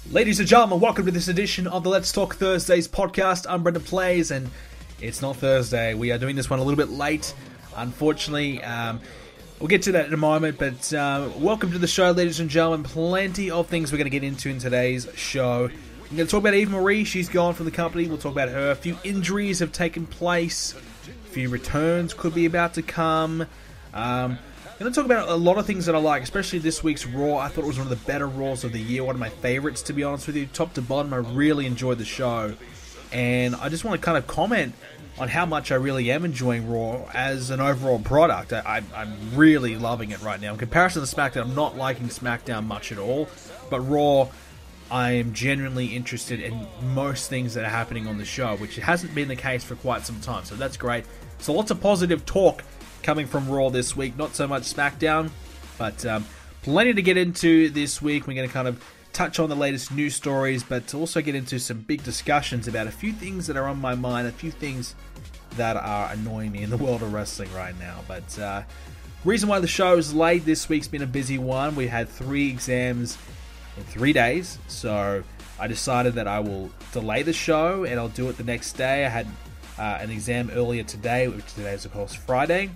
Ladies and gentlemen, welcome to this edition of the Let's Talk Thursdays podcast. I'm BrendenPlayz, and it's not Thursday. We are doing this one a little bit late, unfortunately. We'll get to that in a moment, but welcome to the show, ladies and gentlemen. Plenty of things we're going to get into in today's show. We're going to talk about Eva Marie. She's gone from the company. We'll talk about her. A few injuries have taken place. A few returns could be about to come. I'm going to talk about a lot of things that I like, especially this week's Raw. I thought it was one of the better Raws of the year, one of my favorites, to be honest with you. Top to bottom, I really enjoyed the show. And I just want to kind of comment on how much I really am enjoying Raw as an overall product. I'm really loving it right now. In comparison to SmackDown, I'm not liking SmackDown much at all. But Raw, I am genuinely interested in most things that are happening on the show, which hasn't been the case for quite some time. So that's great. So lots of positive talk coming from Raw this week. Not so much SmackDown, but plenty to get into this week. We're going to kind of touch on the latest news stories, but to also get into some big discussions about a few things that are on my mind, a few things that are annoying me in the world of wrestling right now. But reason why the show is late this week's been a busy one. We had 3 exams in 3 days, so I decided that I will delay the show and I'll do it the next day. I had an exam earlier today, which today is of course Friday,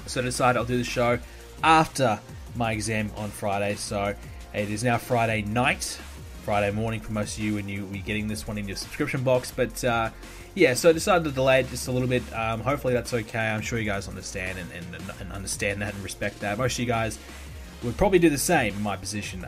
so I decided I'll do the show after my exam on Friday. So it is now Friday night, Friday morning for most of you when you're getting this one in your subscription box. But yeah, so I decided to delay it just a little bit. Hopefully that's okay. I'm sure you guys understand and understand that and respect that. Most of you guys would probably do the same in my position.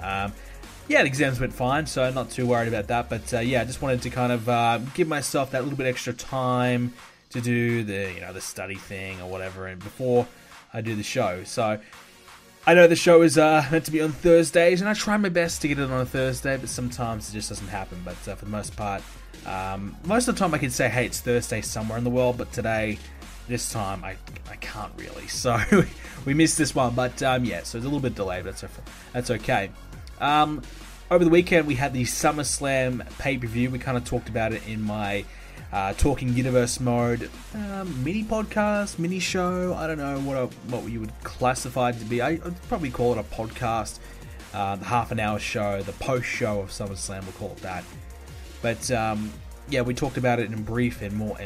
Yeah, the exams went fine, so I'm not too worried about that. But yeah, I just wanted to kind of give myself that little bit extra time to do the study thing or whatever, and before I do the show. So I know the show is meant to be on Thursdays, and I try my best to get it on a Thursday, but sometimes it just doesn't happen. But for the most part, most of the time I can say, hey, it's Thursday somewhere in the world, but this time I can't really. So we missed this one, but yeah, so it's a little bit delayed, but that's okay. Over the weekend we had the SummerSlam pay-per-view. We kind of talked about it in my Talking Universe mode mini podcast, mini show. I don't know what you would classify it to be. I'd probably call it a podcast, the half an hour show, the post show of SummerSlam, we'll call it that. But yeah, we talked about it in brief and more,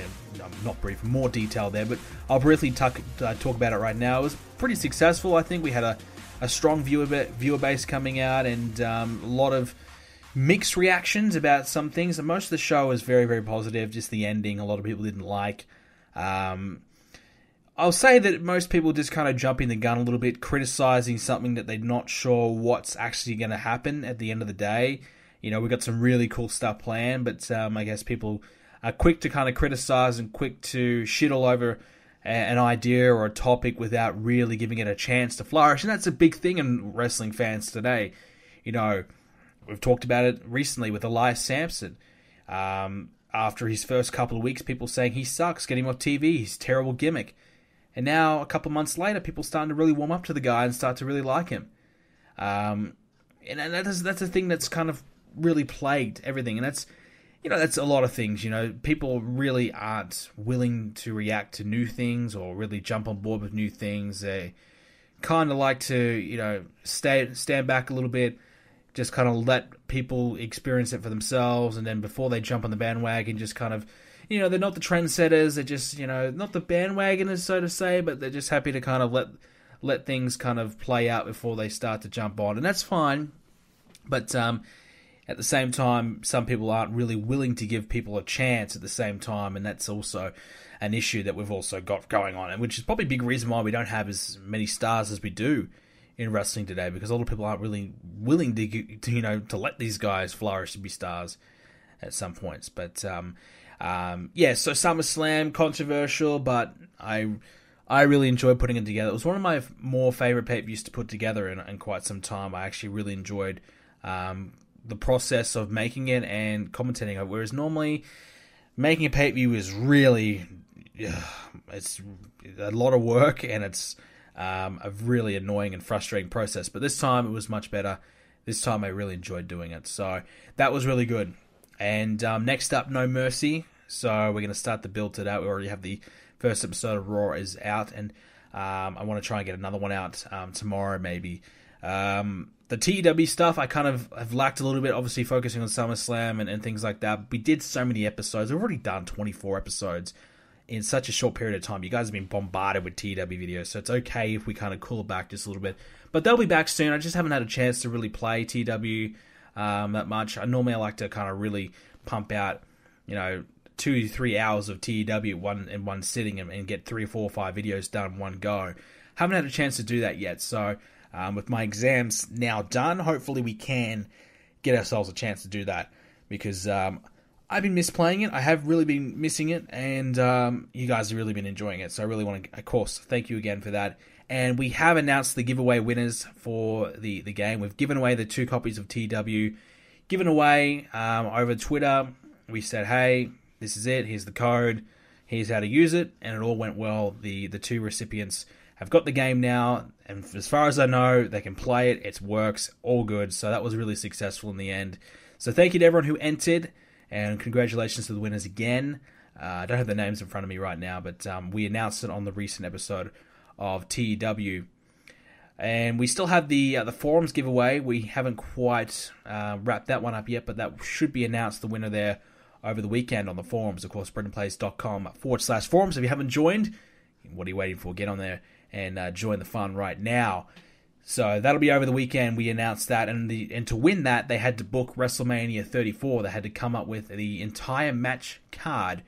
more detail there, but I'll briefly talk about it right now. It was pretty successful. I think we had a strong viewer base coming out, and a lot of mixed reactions about some things. And most of the show was very, very positive. Just the ending, a lot of people didn't like. I'll say that most people just kind of jumping the gun a little bit, criticizing something that they're not sure what's actually going to happen at the end of the day. We've got some really cool stuff planned, but I guess people are quick to kind of criticize and quick to shit all over an idea or a topic without really giving it a chance to flourish. And that's a big thing in wrestling fans today. We've talked about it recently with Elias Sampson. After his first couple of weeks, people saying he sucks, get him off TV, he's a terrible gimmick. And now, a couple of months later, people starting to really warm up to the guy and start to really like him. And that's a thing that's kind of really plagued everything. And that's a lot of things. People really aren't willing to react to new things or really jump on board with new things. They kind of like to, stand back a little bit, just kind of let people experience it for themselves, and then before they jump on the bandwagon, just kind of, they're not the trendsetters, they're just, not the bandwagoners, so to say, but they're just happy to kind of let things kind of play out before they start to jump on, and that's fine. But at the same time, some people aren't really willing to give people a chance at the same time, and that's also an issue that we've also got going on, and which is probably a big reason why we don't have as many stars as we do in wrestling today, because a lot of people aren't really willing to let these guys flourish to be stars at some points. But yeah, so SummerSlam, controversial, but I really enjoyed putting it together. It was one of my more favorite pay-per-views to put together in quite some time. I actually really enjoyed the process of making it and commentating it, whereas normally making a pay-per-view is really it's a lot of work, and it's a really annoying and frustrating process. But this time it was much better. This time I really enjoyed doing it, so that was really good. And next up, No Mercy. So we're going to start the build to that. We already have the first episode of Raw is out, and I want to try and get another one out tomorrow maybe. The TEW stuff, I kind of have lacked a little bit, obviously focusing on SummerSlam and things like that. We did so many episodes. We've already done 24 episodes in such a short period of time. You guys have been bombarded with TEW videos, so it's okay if we kind of cool it back just a little bit. But they'll be back soon. I just haven't had a chance to really play TEW that much. I like to kind of really pump out, 2 to 3 hours of TEW in one sitting and get 3 or 4 or 5 videos done in one go. Haven't had a chance to do that yet, so with my exams now done, hopefully we can get ourselves a chance to do that, because I've been misplaying it. I have really been missing it, and you guys have really been enjoying it. So I really want to, of course, thank you again for that. And we have announced the giveaway winners for the game. We've given away the 2 copies of TW, given away over Twitter. We said, hey, this is it. Here's the code. Here's how to use it. And it all went well. The 2 recipients have got the game now, and as far as I know, they can play it. It works. All good. So that was really successful in the end. So thank you to everyone who entered. And congratulations to the winners again. I don't have the names in front of me right now, but we announced it on the recent episode of TEW. And we still have the forums giveaway. We haven't quite wrapped that one up yet, but that should be announced, the winner there, over the weekend on the forums. Of course, BrendenPlayz.com/forums. If you haven't joined, what are you waiting for? Get on there and join the fun right now. So that'll be over the weekend. We announced that, and to win that, they had to book WrestleMania 34. They had to come up with the entire match card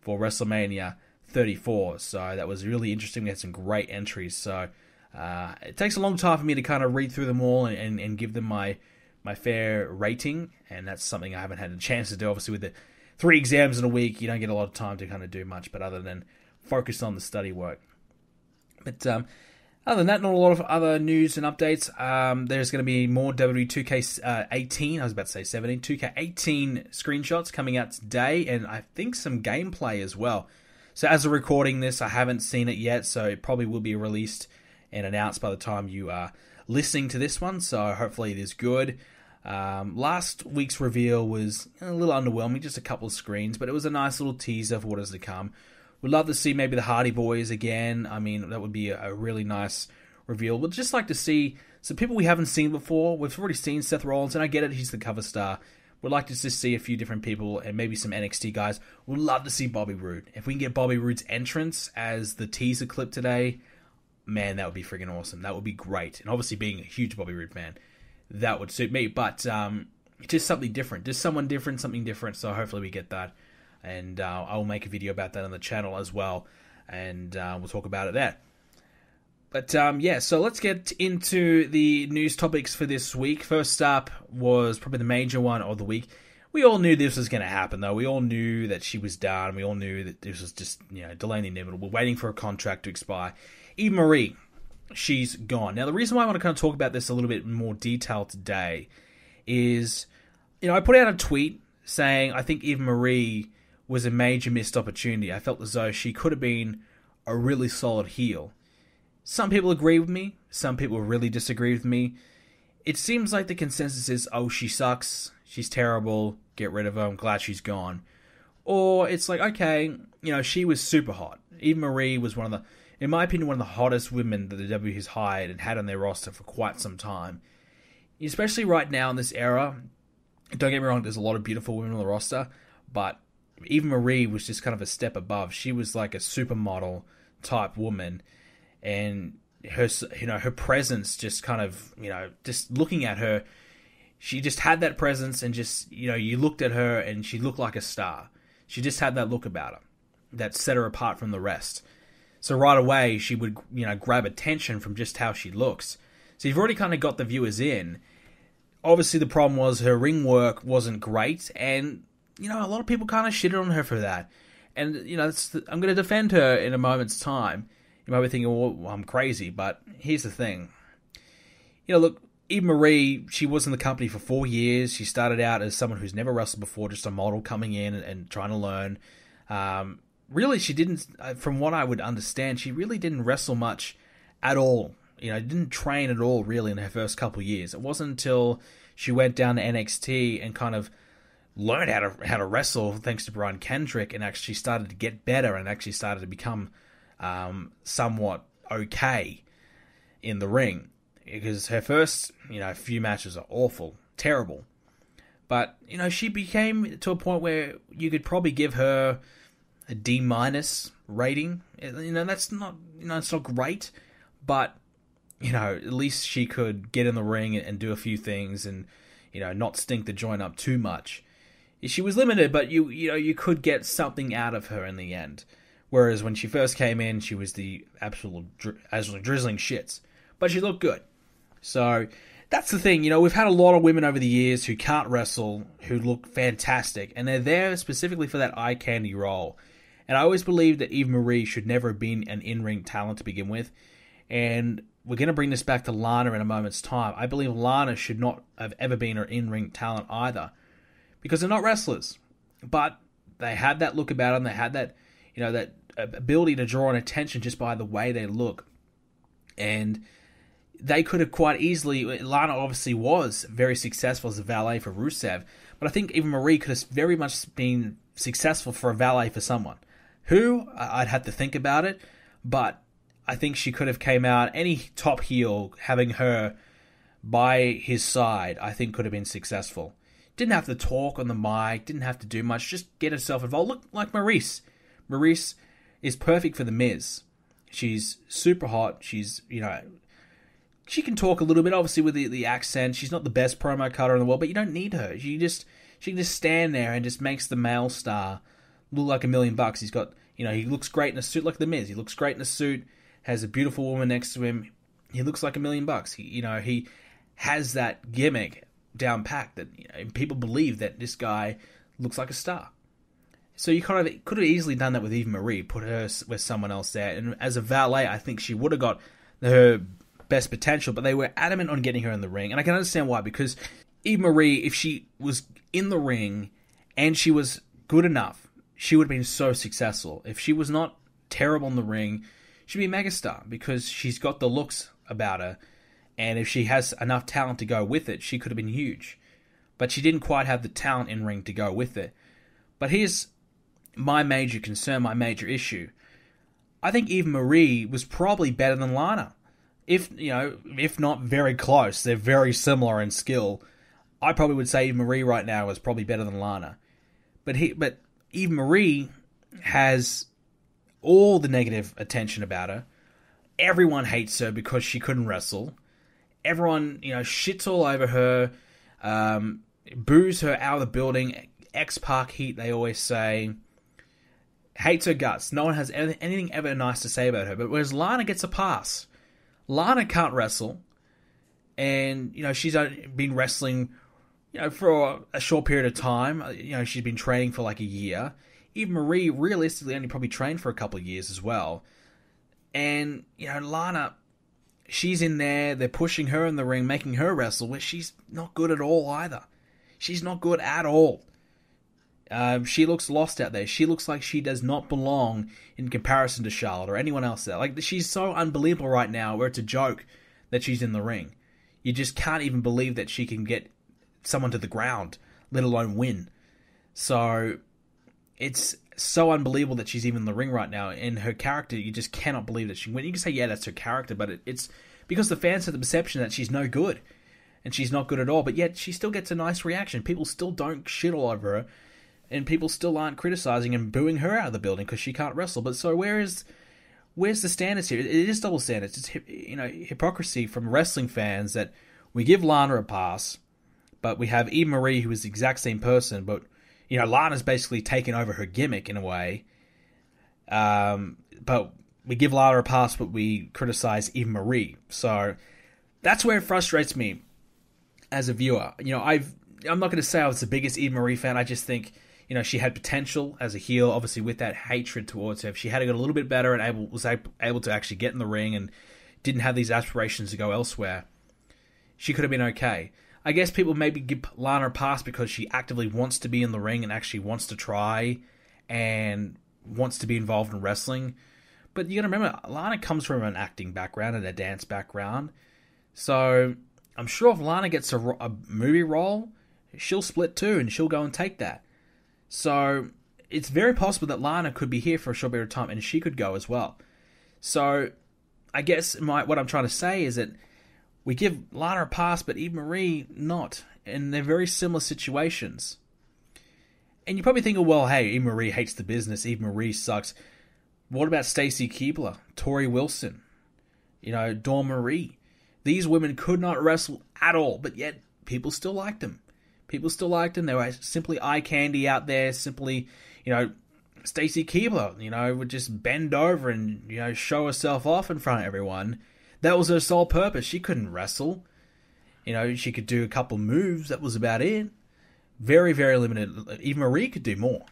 for WrestleMania 34. So that was really interesting. We had some great entries. So it takes a long time for me to kind of read through them all and give them my fair rating, and that's something I haven't had a chance to do. Obviously, with the 3 exams in a week, you don't get a lot of time to kind of do much, but other than focus on the study work. But other than that, not a lot of other news and updates. There's going to be more WWE 2K18, I was about to say 17, 2K18 screenshots coming out today, and I think some gameplay as well. So as of recording this, I haven't seen it yet, so it probably will be released and announced by the time you are listening to this one, so hopefully it is good. Last week's reveal was a little underwhelming, just a couple of screens, but it was a nice little teaser for what is to come. We'd love to see maybe the Hardy Boys again. I mean, that would be a really nice reveal. We'd just like to see some people we haven't seen before. We've already seen Seth Rollins, and I get it, he's the cover star. We'd like to just see a few different people and maybe some NXT guys. We'd love to see Bobby Roode. If we can get Bobby Roode's entrance as the teaser clip today, man, that would be friggin' awesome. That would be great. And obviously, being a huge Bobby Roode fan, that would suit me. But just something different. Just someone different, something different. So hopefully we get that. And I'll make a video about that on the channel as well. And we'll talk about it there. But yeah, so let's get into the news topics for this week. First up was probably the major one of the week. We all knew this was going to happen, though. We all knew that she was done. We all knew that this was just, delaying the inevitable. We're waiting for a contract to expire. Eva Marie, she's gone. Now, the reason why I want to kind of talk about this a little bit more detail today is, I put out a tweet saying I think Eva Marie was a major missed opportunity. I felt as though she could have been a really solid heel. Some people agree with me. Some people really disagree with me. It seems like the consensus is, oh, she sucks. She's terrible. Get rid of her. I'm glad she's gone. Or it's like, okay, she was super hot. Eva Marie was in my opinion, one of the hottest women that the WWE has hired and had on their roster for quite some time. Especially right now in this era. Don't get me wrong, there's a lot of beautiful women on the roster, but Eva Marie was just kind of a step above. She was like a supermodel type woman, and her presence just kind of, just looking at her, she just had that presence, and just, you looked at her and she looked like a star. She just had that look about her that set her apart from the rest. So right away, she would, grab attention from just how she looks. So you've already kind of got the viewers in. Obviously, the problem was her ring work wasn't great, and, a lot of people kind of shitted on her for that. And, I'm going to defend her in a moment's time. You might be thinking, well, I'm crazy, but here's the thing. Look, Eva Marie, she was in the company for 4 years. She started out as someone who's never wrestled before, just a model coming in and trying to learn. Really, she didn't, from what I would understand, she really didn't wrestle much at all. Didn't train at all, really, in her first couple of years. It wasn't until she went down to NXT and kind of learned how to wrestle, thanks to Brian Kendrick, and actually started to get better and actually started to become somewhat okay in the ring. because her first, few matches are awful, terrible. But, she became to a point where you could probably give her a D- rating. That's not, it's not great, but, at least she could get in the ring and do a few things and, not stink the joint up too much. She was limited, but you could get something out of her in the end. Whereas when she first came in, she was the absolute drizzling shits. But she looked good. So that's the thing. We've had a lot of women over the years who can't wrestle, who look fantastic. And they're there specifically for that eye candy role. And I always believed that Eva Marie should never have been an in-ring talent to begin with. And we're going to bring this back to Lana in a moment's time. I believe Lana should not have ever been an in-ring talent either. Because they're not wrestlers. But they had that look about them. They had that, that ability to draw an attention just by the way they look. And they could have quite easily... Lana obviously was very successful as a valet for Rusev. But I think Eva Marie could have very much been successful for a valet for someone. Who? I'd have to think about it. But I think she could have came out... Any top heel having her by his side, I think could have been successful. Didn't have to talk on the mic. Didn't have to do much. Just get herself involved. Look like Maurice. Maurice is perfect for The Miz. She's super hot. She's, she can talk a little bit, obviously, with the accent. She's not the best promo cutter in the world, but you don't need her. She can just stand there and just makes the male star look like $1 million. He's got, he looks great in a suit like The Miz. He looks great in a suit, has a beautiful woman next to him. He looks like $1 million. He has that gimmick down packed that people believe that this guy looks like a star. So you kind of could have easily done that with Eva Marie, put her with someone else there. And as a valet, I think she would have got her best potential, but they were adamant on getting her in the ring. And I can understand why, because Eva Marie, if she was in the ring and she was good enough, she would have been so successful. If she was not terrible in the ring, she'd be a megastar because she's got the looks about her. And if she has enough talent to go with it, she could have been huge. But she didn't quite have the talent in ring to go with it. But here's my major concern, my major issue. I think Eva Marie was probably better than Lana. If not very close. They're very similar in skill. I probably would say Eva Marie right now is probably better than Lana. But Eva Marie has all the negative attention about her. Everyone hates her because she couldn't wrestle. Everyone, shits all over her, boos her out of the building. X-Pac heat, they always say. Hates her guts. No one has anything ever nice to say about her. But whereas Lana gets a pass. Lana can't wrestle. And, she's been wrestling, for a short period of time. She's been training for like a year. Eva Marie realistically only probably trained for a couple of years as well. And, Lana, she's in there. They're pushing her in the ring, making her wrestle, where she's not good at all either. She's not good at all. She looks lost out there. She looks like she does not belong in comparison to Charlotte or anyone else there. Like, she's so unbelievable right now where it's a joke that she's in the ring. You just can't even believe that she can get someone to the ground, let alone win. So, it's so unbelievable that she's even in the ring right now. And her character, you just cannot believe that she can win. You can say, yeah, that's her character, but it's because the fans have the perception that she's no good. And she's not good at all. But yet, she still gets a nice reaction. People still don't shit all over her. And people still aren't criticizing and booing her out of the building because she can't wrestle. But so where's the standards here? It is double standards. It's hypocrisy from wrestling fans that we give Lana a pass, but we have Eva Marie, who is the exact same person, but Lana's basically taken over her gimmick in a way. But we give Lana a pass, but we criticize Eva Marie. So that's where it frustrates me as a viewer. I'm not going to say I was the biggest Eva Marie fan. I just think, she had potential as a heel, obviously with that hatred towards her. If she had got a little bit better and was able to actually get in the ring and didn't have these aspirations to go elsewhere, she could have been okay. I guess people maybe give Lana a pass because she actively wants to be in the ring and actually wants to try and wants to be involved in wrestling. But you got to remember, Lana comes from an acting background and a dance background. So I'm sure if Lana gets a movie role, she'll split too and she'll go and take that. So it's very possible that Lana could be here for a short period of time and she could go as well. So I guess what I'm trying to say is that We give Lana a pass, but Eva Marie not. And they're very similar situations. And you probably think, well, hey, Eva Marie hates the business. Eva Marie sucks. What about Stacy Keibler, Tori Wilson, Dawn Marie? These women could not wrestle at all, but yet people still liked them. People still liked them. They were simply eye candy out there. Simply, Stacy Keibler, would just bend over and, show herself off in front of everyone. That was her sole purpose. She couldn't wrestle. She could do a couple moves. That was about it. Very, very limited. Eva Marie could do more.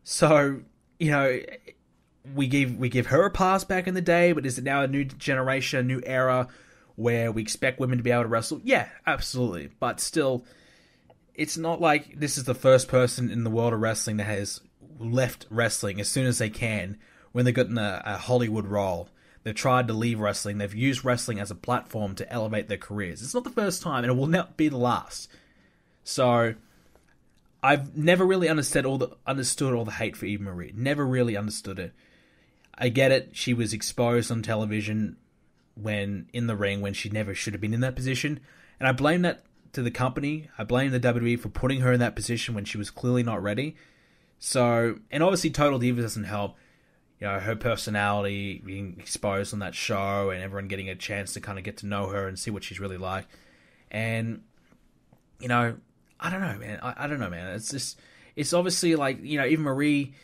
So, we give her a pass back in the day, but is it now a new generation, a new era where we expect women to be able to wrestle? Yeah, absolutely. But still, it's not like this is the first person in the world of wrestling that has left wrestling as soon as they can when they've gotten a Hollywood role. They've tried to leave wrestling. They've used wrestling as a platform to elevate their careers. It's not the first time, and it will not be the last. So, I've never really understood all the hate for Eva Marie. Never really understood it. I get it. She was exposed on television when in the ring when she never should have been in that position. And I blame that to the company. I blame the WWE for putting her in that position when she was clearly not ready. So, and obviously Total Divas doesn't help. Her personality being exposed on that show and everyone getting a chance to kind of get to know her and see what she's really like. And, I don't know, man. I don't know, man. It's obviously like, Eva Marie,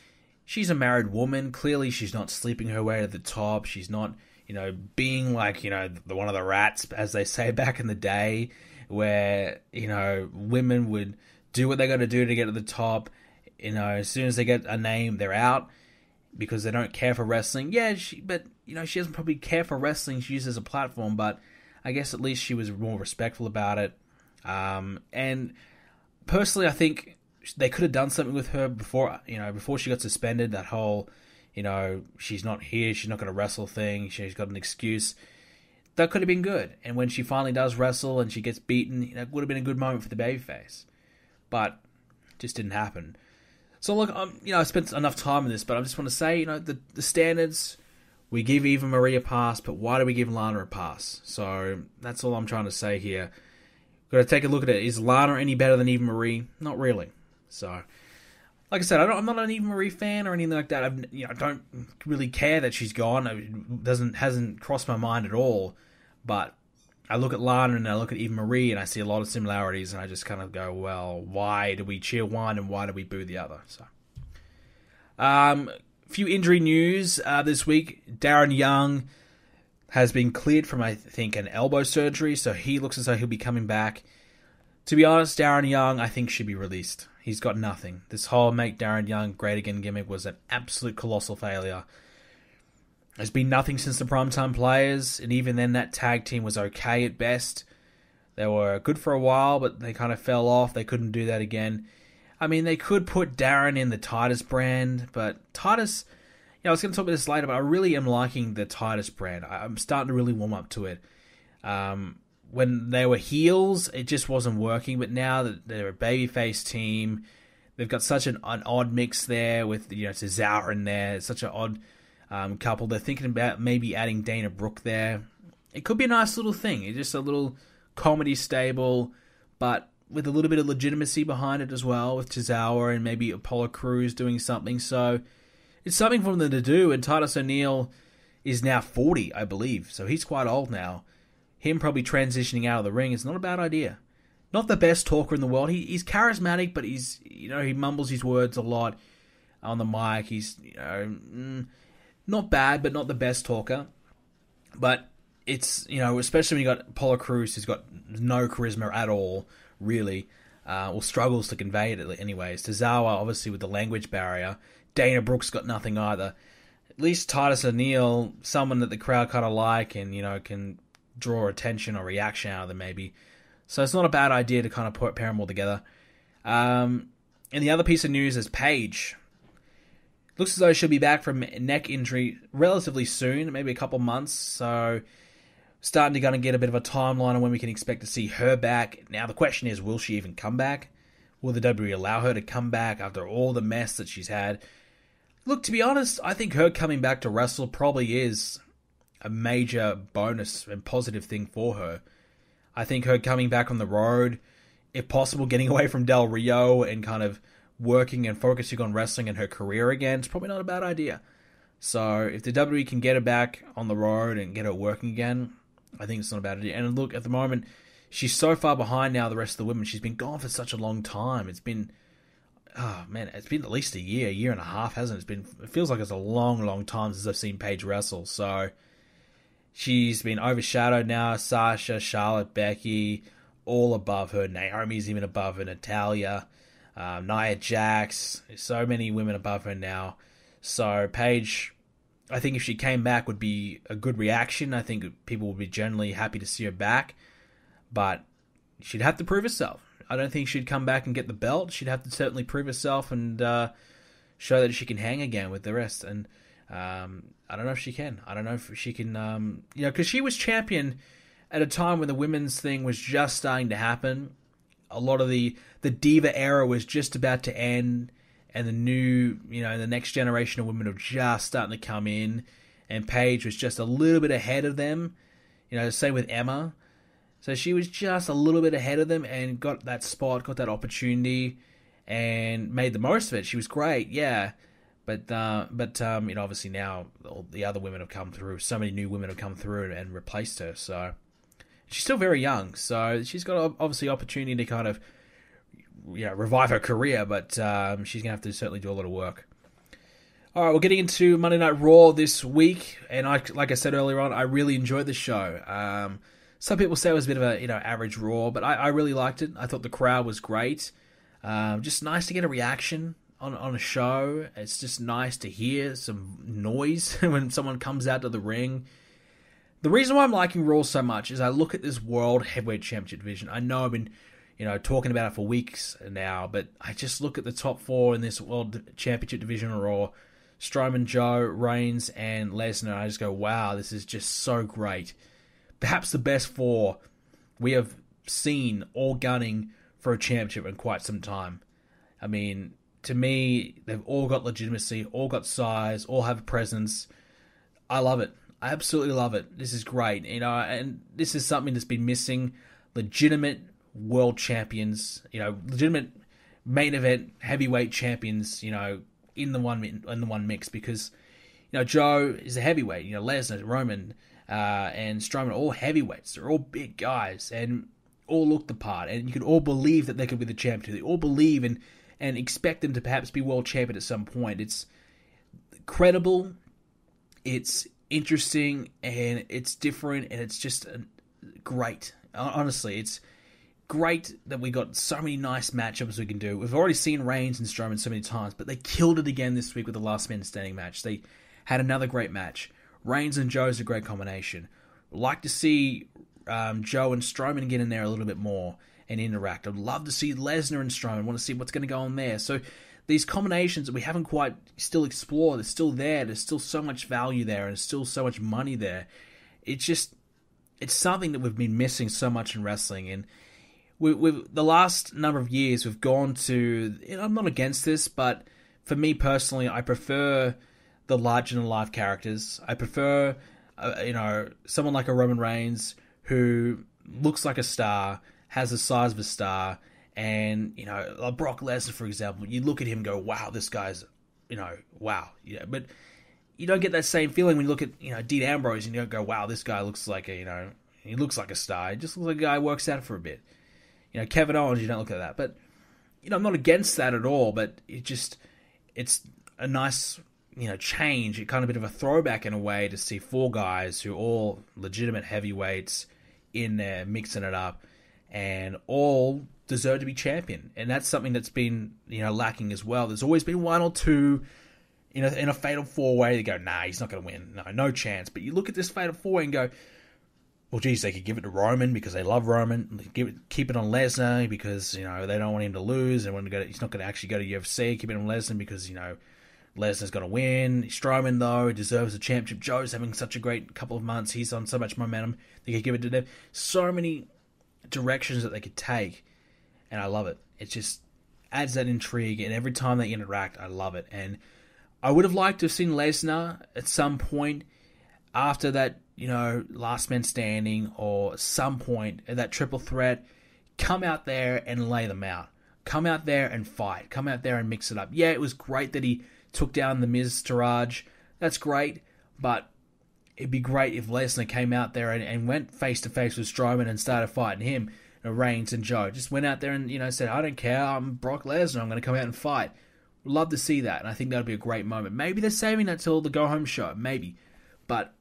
she's a married woman. Clearly she's not sleeping her way to the top. She's not, being like, one of the rats, as they say back in the day, where, women would do what they got to do to get to the top. As soon as they get a name, they're out because they don't care for wrestling. Yeah, she doesn't probably care for wrestling. She uses it as a platform, but I guess at least she was more respectful about it. And personally, I think they could have done something with her before she got suspended. That whole, she's not here, she's not going to wrestle thing. She's got an excuse. That could have been good. And when she finally does wrestle and she gets beaten, it would have been a good moment for the babyface. But it just didn't happen. So look, I spent enough time on this, but I just want to say, the standards. We give Eva Marie a pass, but why do we give Lana a pass? So that's all I'm trying to say here. Got to take a look at it. Is Lana any better than Eva Marie? Not really. So, like I said, I'm not an Eva Marie fan or anything like that. I don't really care that she's gone. It hasn't crossed my mind at all. But I look at Lana and I look at Eva Marie and I see a lot of similarities, and I just kind of go, well, why do we cheer one and why do we boo the other? So, few injury news this week. Darren Young has been cleared from, I think, an elbow surgery, so he looks as though he'll be coming back. To be honest, Darren Young, I think, should be released. He's got nothing. This whole Make Darren Young Great Again gimmick was an absolute colossal failure. There's been nothing since the Primetime Players, and even then that tag team was okay at best. They were good for a while, but they kind of fell off. They couldn't do that again. I mean, they could put Darren in the Titus brand, but Titus, I was going to talk about this later, but I really am liking the Titus brand. I'm starting to really warm up to it. When they were heels, it just wasn't working, but now that they're a babyface team, they've got such an odd mix there with, Cesaro in there. It's such an odd couple. They're thinking about maybe adding Dana Brooke there. It could be a nice little thing. It's just a little comedy stable, but with a little bit of legitimacy behind it as well, with Cesaro and maybe Apollo Crews doing something. So it's something for them to do, and Titus O'Neil is now 40, I believe, so he's quite old now. Him probably transitioning out of the ring is not a bad idea. Not the best talker in the world. He's charismatic, but he's, he mumbles his words a lot on the mic. He's, not bad, but not the best talker. But it's, especially when you got Apollo Crews, who's got no charisma at all, really, or struggles to convey it anyways. Cesaro, obviously, with the language barrier. Dana Brooke's got nothing either. At least Titus O'Neil, someone that the crowd kind of like and, can draw attention or reaction out of them maybe. So it's not a bad idea to kind of pair them all together. And the other piece of news is Paige. Looks as though she'll be back from neck injury relatively soon, maybe a couple months. So starting to kind of get a bit of a timeline on when we can expect to see her back. Now the question is, will she even come back? Will the WWE allow her to come back after all the mess that she's had? Look, to be honest, I think her coming back to wrestle probably is a major bonus and positive thing for her. I think her coming back on the road, if possible, getting away from Del Rio and kind of working and focusing on wrestling and her career again, it's probably not a bad idea. So if the WWE can get her back on the road and get her working again, I think it's not a bad idea. And look, at the moment, she's so far behind now the rest of the women. She's been gone for such a long time. It's been, oh man, it's been at least a year and a half, hasn't it? It feels like it's a long, long time since I've seen Paige wrestle. So she's been overshadowed now. Sasha, Charlotte, Becky, all above her. Naomi's even above her. Natalya, Nia Jax. There's so many women above her now. So Paige, I think if she came back, would be a good reaction. I think people would be generally happy to see her back. But she'd have to prove herself. I don't think she'd come back and get the belt. She'd have to certainly prove herself and show that she can hang again with the rest. And I don't know if she can. I don't know if she can, because she was champion at a time when the women's thing was just starting to happen. A lot of the Diva era was just about to end, and the new, the next generation of women were just starting to come in, and Paige was just a little bit ahead of them. Same with Emma. So she was just a little bit ahead of them and got that spot, got that opportunity, and made the most of it. She was great, yeah. But obviously now all the other women have come through. So many new women have come through and replaced her. So she's still very young. So she's got obviously opportunity to kind of revive her career. But she's gonna have to certainly do a lot of work. All right, we're getting into Monday Night Raw this week, and like I said earlier on, I really enjoyed the show. Some people say it was a bit of a average Raw, but I really liked it. I thought the crowd was great. Just nice to get a reaction on a show. It's just nice to hear some noise when someone comes out to the ring. The reason why I'm liking Raw so much is I look at this World Heavyweight Championship division. I know I've been talking about it for weeks now, but I just look at the top four in this World Championship division on Raw. Strowman, Joe, Reigns, and Lesnar. I just go, wow, this is just so great. Perhaps the best four we have seen all gunning for a championship in quite some time. I mean, to me, they've all got legitimacy, all got size, all have a presence. I love it. I absolutely love it. This is great. And this is something that's been missing. Legitimate world champions, legitimate main event heavyweight champions, in the one mix, because Joe is a heavyweight, Lesnar, Roman, and Strowman are all heavyweights. They're all big guys and all look the part, and you can all believe that they could be the champion. They all believe and expect them to perhaps be world champion at some point. It's credible, it's interesting, and it's different, and it's just great. Honestly, it's great that we got so many nice matchups we can do. We've already seen Reigns and Strowman so many times, but they killed it again this week with the last man standing match. They had another great match. Reigns and Joe's a great combination. I'd like to see Joe and Strowman get in there a little bit more and interact. I'd love to see Lesnar and Strowman. I want to see what's going to go on there. So these combinations that we haven't quite still explored, they're still there. There's still so much value there, and there's still so much money there. It's something that we've been missing so much in wrestling. And with the last number of years, we've gone to, I'm not against this, but for me personally, I prefer the larger-than-life characters. I prefer, someone like a Roman Reigns who looks like a star, has the size of a star, and, like Brock Lesnar, for example, you look at him and go, wow, this guy's, wow. But you don't get that same feeling when you look at, Dean Ambrose, and you don't go, wow, this guy looks like he looks like a star. He just looks like a guy who works out for a bit. Kevin Owens, you don't look at that. But, I'm not against that at all, but it's a nice, change. It kind of a bit of a throwback in a way to see four guys who are all legitimate heavyweights in there, mixing it up, and all deserve to be champion. And that's something that's been, lacking as well. There's always been one or two in a fatal four-way you go, nah, he's not going to win. No chance. But you look at this fatal four-way and go, well, geez, they could give it to Roman because they love Roman. Keep it on Lesnar because, they don't want him to lose. He's not going to actually go to UFC. Keep it on Lesnar because, Lesnar's going to win. Strowman, though, deserves a championship. Joe's having such a great couple of months. He's on so much momentum. They could give it to them. So many directions that they could take, and I love it. It just adds that intrigue, and every time they interact, I love it. And I would have liked to have seen Lesnar at some point after that, last man standing or some point at that triple threat, come out there and lay them out. Come out there and fight. Come out there and mix it up. Yeah, it was great that he took down the Miz Taraj. That's great, but it'd be great if Lesnar came out there and went face-to-face with Strowman and started fighting him, Reigns and Joe. Just went out there and, said, I don't care, I'm Brock Lesnar, I'm going to come out and fight. Would love to see that, and I think that would be a great moment. Maybe they're saving that till the go-home show, maybe. But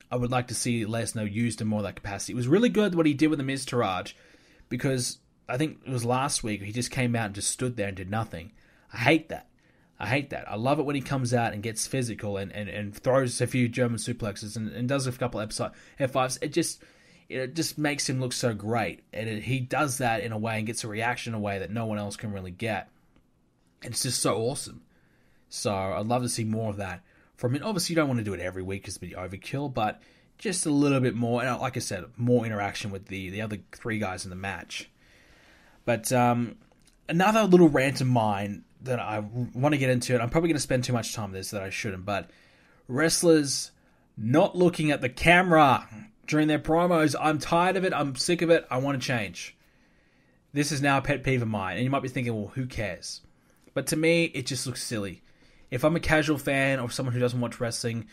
I would like to see Lesnar used in more of that capacity. It was really good what he did with the Miz Taraj, because I think it was last week he just came out and just stood there and did nothing. I hate that. I love it when he comes out and gets physical and throws a few German suplexes and does a couple F5s. It just makes him look so great. And he does that in a way and gets a reaction in a way that no one else can really get. And it's just so awesome. So I'd love to see more of that from him. Obviously, you don't want to do it every week because it'd be overkill, but just a little bit more. And like I said, more interaction with the other three guys in the match. But another little rant of mine that I want to get into, and I'm probably going to spend too much time on this that I shouldn't, but wrestlers not looking at the camera during their promos. I'm tired of it. I'm sick of it. I want to change. This is now a pet peeve of mine. And you might be thinking, well, who cares? But to me, it just looks silly. If I'm a casual fan or someone who doesn't watch wrestling,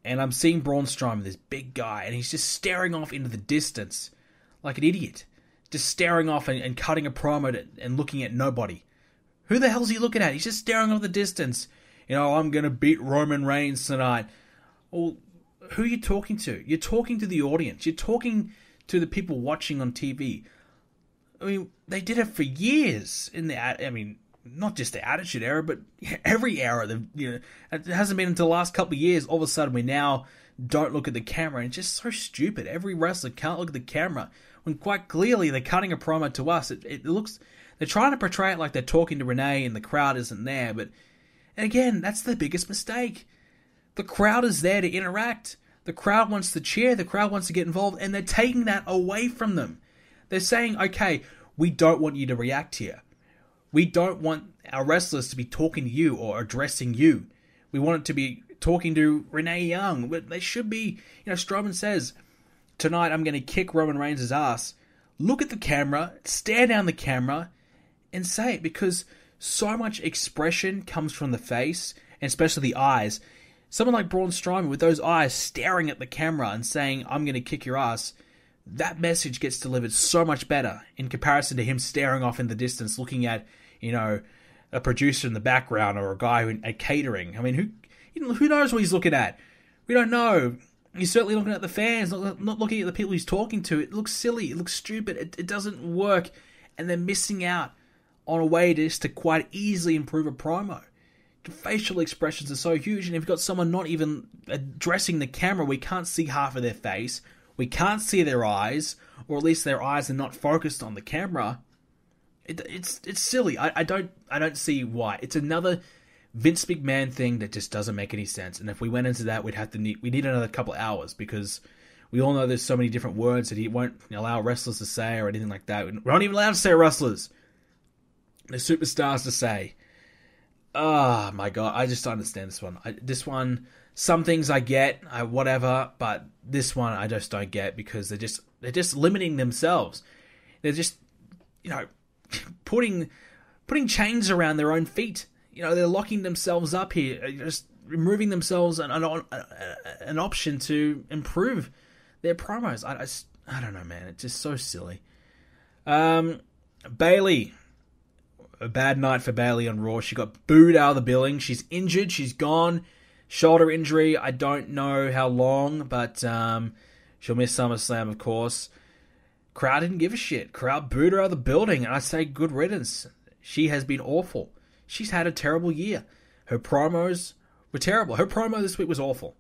and I'm seeing Braun Strowman, this big guy, and he's just staring off into the distance like an idiot. Just staring off and cutting a promo and looking at nobody. Who the hell's he looking at? He's just staring off the distance. I'm going to beat Roman Reigns tonight. Well, who are you talking to? You're talking to the audience. You're talking to the people watching on TV. I mean, they did it for years in not just the Attitude Era, but every era. It hasn't been until the last couple of years. All of a sudden, we now don't look at the camera. And it's just so stupid. Every wrestler can't look at the camera when quite clearly they're cutting a promo to us. It looks... They're trying to portray it like they're talking to Renee and the crowd isn't there, but again, that's the biggest mistake. The crowd is there to interact. The crowd wants to cheer, the crowd wants to get involved, and they're taking that away from them. They're saying, okay, we don't want you to react here. We don't want our wrestlers to be talking to you or addressing you. We want it to be talking to Renee Young. But they should be, Strowman says, tonight I'm going to kick Roman Reigns' ass. Look at the camera, stare down the camera, and say it, because so much expression comes from the face, and especially the eyes. Someone like Braun Strowman with those eyes staring at the camera and saying, I'm going to kick your ass, that message gets delivered so much better in comparison to him staring off in the distance, looking at, a producer in the background or a guy at catering. I mean, who knows what he's looking at? We don't know. He's certainly looking at the fans, not looking at the people he's talking to. It looks silly. It looks stupid. It doesn't work. And they're missing out on a way to quite easily improve a promo. The facial expressions are so huge, and if you've got someone not even addressing the camera, we can't see half of their face, we can't see their eyes, or at least their eyes are not focused on the camera. It's silly. I don't see why. It's another Vince McMahon thing that just doesn't make any sense. And if we went into that, we need another couple of hours, because we all know there's so many different words that he won't allow wrestlers to say or anything like that. We're not even allowed to say wrestlers. They're superstars to say. Oh my god, I just don't understand this one. Some things I get, whatever, but this one I just don't get, because they're just limiting themselves. They're just, putting chains around their own feet. They're locking themselves up here, just removing themselves an option to improve their promos. I don't know, man. It's just so silly. Bayley. A bad night for Bayley on Raw. She got booed out of the building. She's injured. She's gone. Shoulder injury. I don't know how long, but she'll miss SummerSlam, of course. Crowd didn't give a shit. Crowd booed her out of the building, and I say good riddance. She has been awful. She's had a terrible year. Her promos were terrible. Her promo this week was awful.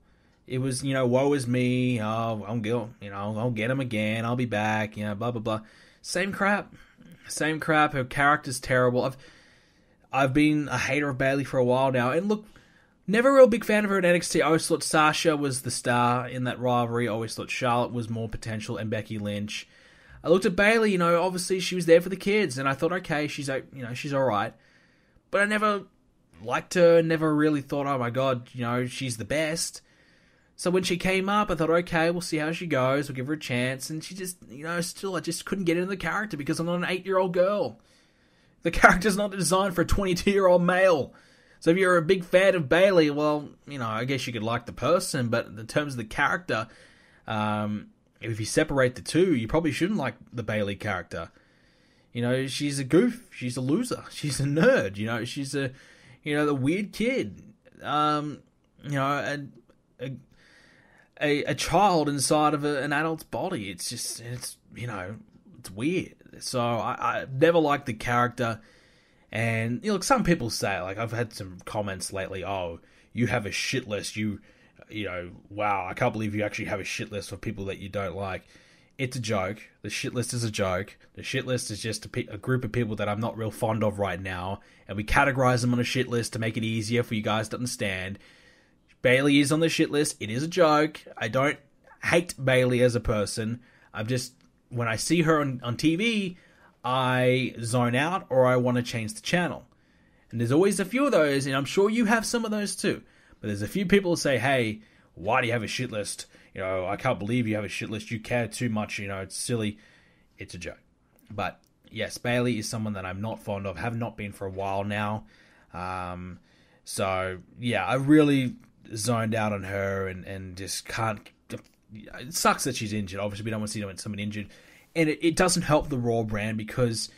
It was, woe is me. Oh, I'll get him again. I'll be back. Blah, blah, blah. Same crap. Her character's terrible. I've been a hater of Bayley for a while now, and look, never a real big fan of her at NXT. I always thought Sasha was the star in that rivalry. I always thought Charlotte was more potential, and Becky Lynch. I looked at Bayley, obviously she was there for the kids, and I thought, okay, she's alright. But I never liked her, never really thought, oh my god, she's the best. So when she came up, I thought, okay, we'll see how she goes. We'll give her a chance. And she just, still, I just couldn't get into the character because I'm not an 8-year-old girl. The character's not designed for a 22-year-old male. So if you're a big fan of Bayley, well, I guess you could like the person, but in terms of the character, if you separate the two, you probably shouldn't like the Bayley character. She's a goof. She's a loser. She's a nerd. She's the weird kid. A child inside of an adult's body. It's weird. So I never liked the character. And, some people say, like, I've had some comments lately, oh, you have a shit list, wow, I can't believe you actually have a shit list of people that you don't like. It's a joke. The shit list is a joke. The shit list is just a group of people that I'm not real fond of right now, and we categorize them on a shit list to make it easier for you guys to understand. Bayley is on the shit list. It is a joke. I don't hate Bayley as a person. When I see her on TV, I zone out or I want to change the channel. And there's always a few of those, and I'm sure you have some of those too. But there's a few people who say, hey, why do you have a shit list? I can't believe you have a shit list. You care too much. It's silly. It's a joke. But yes, Bayley is someone that I'm not fond of, have not been for a while now. So yeah, I really zoned out on her and just can't. It sucks that she's injured. Obviously, we don't want to see someone injured. And it doesn't help the Raw brand because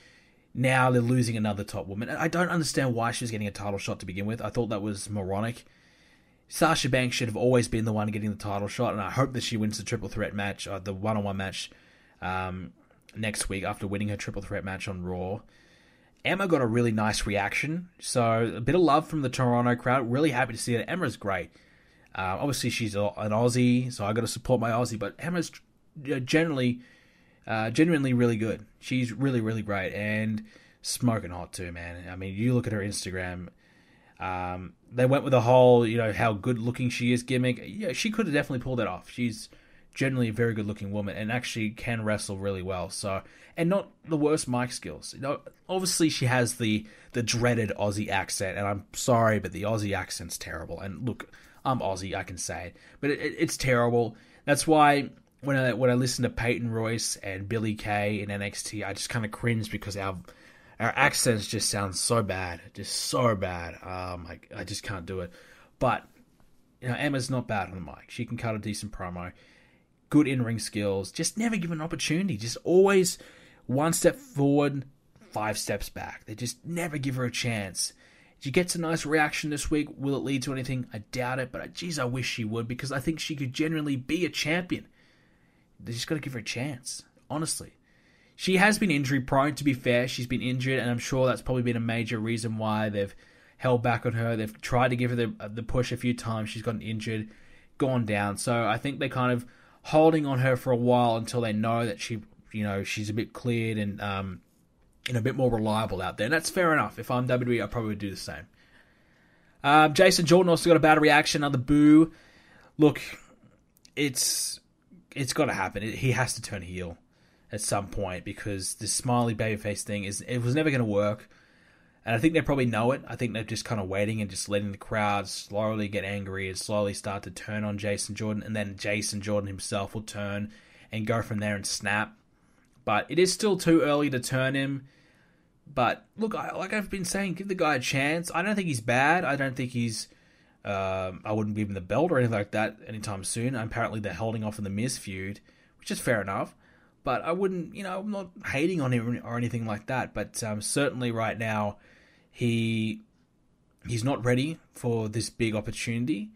now they're losing another top woman. And I don't understand why she was getting a title shot to begin with. I thought that was moronic. Sasha Banks should have always been the one getting the title shot, and I hope that she wins the triple threat match, the one-on-one match next week after winning her triple threat match on Raw. Emma got a really nice reaction, so a bit of love from the Toronto crowd. Really happy to see that. Emma's great. Obviously, she's an Aussie, so I got to support my Aussie, but Emma's genuinely really good. She's really, really great, and smoking hot too, man. I mean, you look at her Instagram. They went with the whole, how good looking she is gimmick. Yeah, she could have definitely pulled that off. She's generally a very good looking woman and actually can wrestle really well. So, and not the worst mic skills. Obviously she has the dreaded Aussie accent, and I'm sorry, but the Aussie accent's terrible. And look, I'm Aussie, I can say it, but it's terrible. That's why when I listen to Peyton Royce and Billy Kay in NXT, I just kind of cringe because our accents just sound so bad, just so bad. I just can't do it. But Emma's not bad on the mic. She can cut a decent promo, good in-ring skills. Just never give an opportunity. Just always one step forward, 5 steps back. They just never give her a chance. She gets a nice reaction this week. Will it lead to anything? I doubt it. But geez, I wish she would, because I think she could genuinely be a champion. They just got to give her a chance, honestly. She has been injury prone, to be fair. She's been injured, and I'm sure that's probably been a major reason why they've held back on her. They've tried to give her the push a few times. She's gotten injured, gone down. So I think they're kind of holding on her for a while until they know that she's a bit cleared and a bit more reliable out there. And that's fair enough. If I'm WWE, I probably would do the same. Jason Jordan also got a bad reaction, another boo. Look, it's got to happen. He has to turn heel at some point, because this smiley babyface thing it was never going to work, and I think they probably know it. I think they're just kind of waiting and just letting the crowd slowly get angry and slowly start to turn on Jason Jordan, and then Jason Jordan himself will turn and go from there and snap. But it is still too early to turn him. But look, like I've been saying, give the guy a chance. I don't think he's bad. I don't think he's I wouldn't give him the belt or anything like that anytime soon. Apparently they're holding off in the Miz feud, which is fair enough. But I wouldn't, I'm not hating on him or anything like that. But certainly right now, he's not ready for this big opportunity.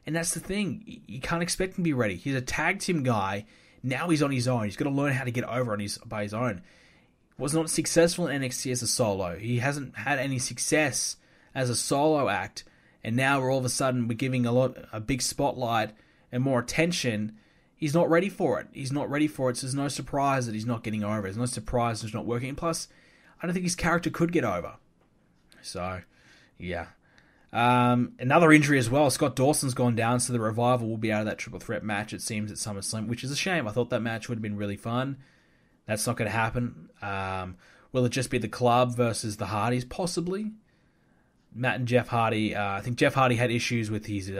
And that's the thing. You can't expect him to be ready. He's a tag team guy. Now he's on his own. He's got to learn how to get over by his own. Was not successful in NXT as a solo. He hasn't had any success as a solo act. And now we're giving a big spotlight and more attention. He's not ready for it. So there's no surprise that he's not getting over. There's no surprise that it's not working. And plus, I don't think his character could get over. So, yeah. Another injury as well. Scott Dawson's gone down, so the Revival will be out of that triple threat match, it seems, at SummerSlam, which is a shame. I thought that match would have been really fun. That's not going to happen. Will it just be the Club versus the Hardys? Possibly. Matt and Jeff Hardy. I think Jeff Hardy had issues with his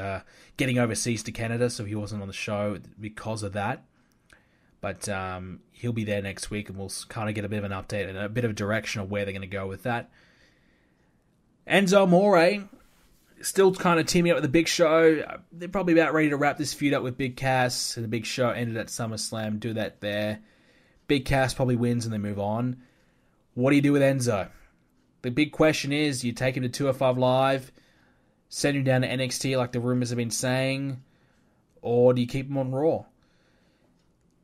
getting overseas to Canada, so he wasn't on the show because of that. But he'll be there next week, and we'll kind of get a bit of an update and a bit of direction of where they're going to go with that. Enzo Amore still kind of teaming up with the Big Show. They're probably about ready to wrap this feud up with Big Cass. And the Big Show ended at SummerSlam. Do that there. Big Cass probably wins and they move on. What do you do with Enzo? The big question is, you take him to 205 Live, send him down to NXT like the rumors have been saying, or do you keep him on Raw?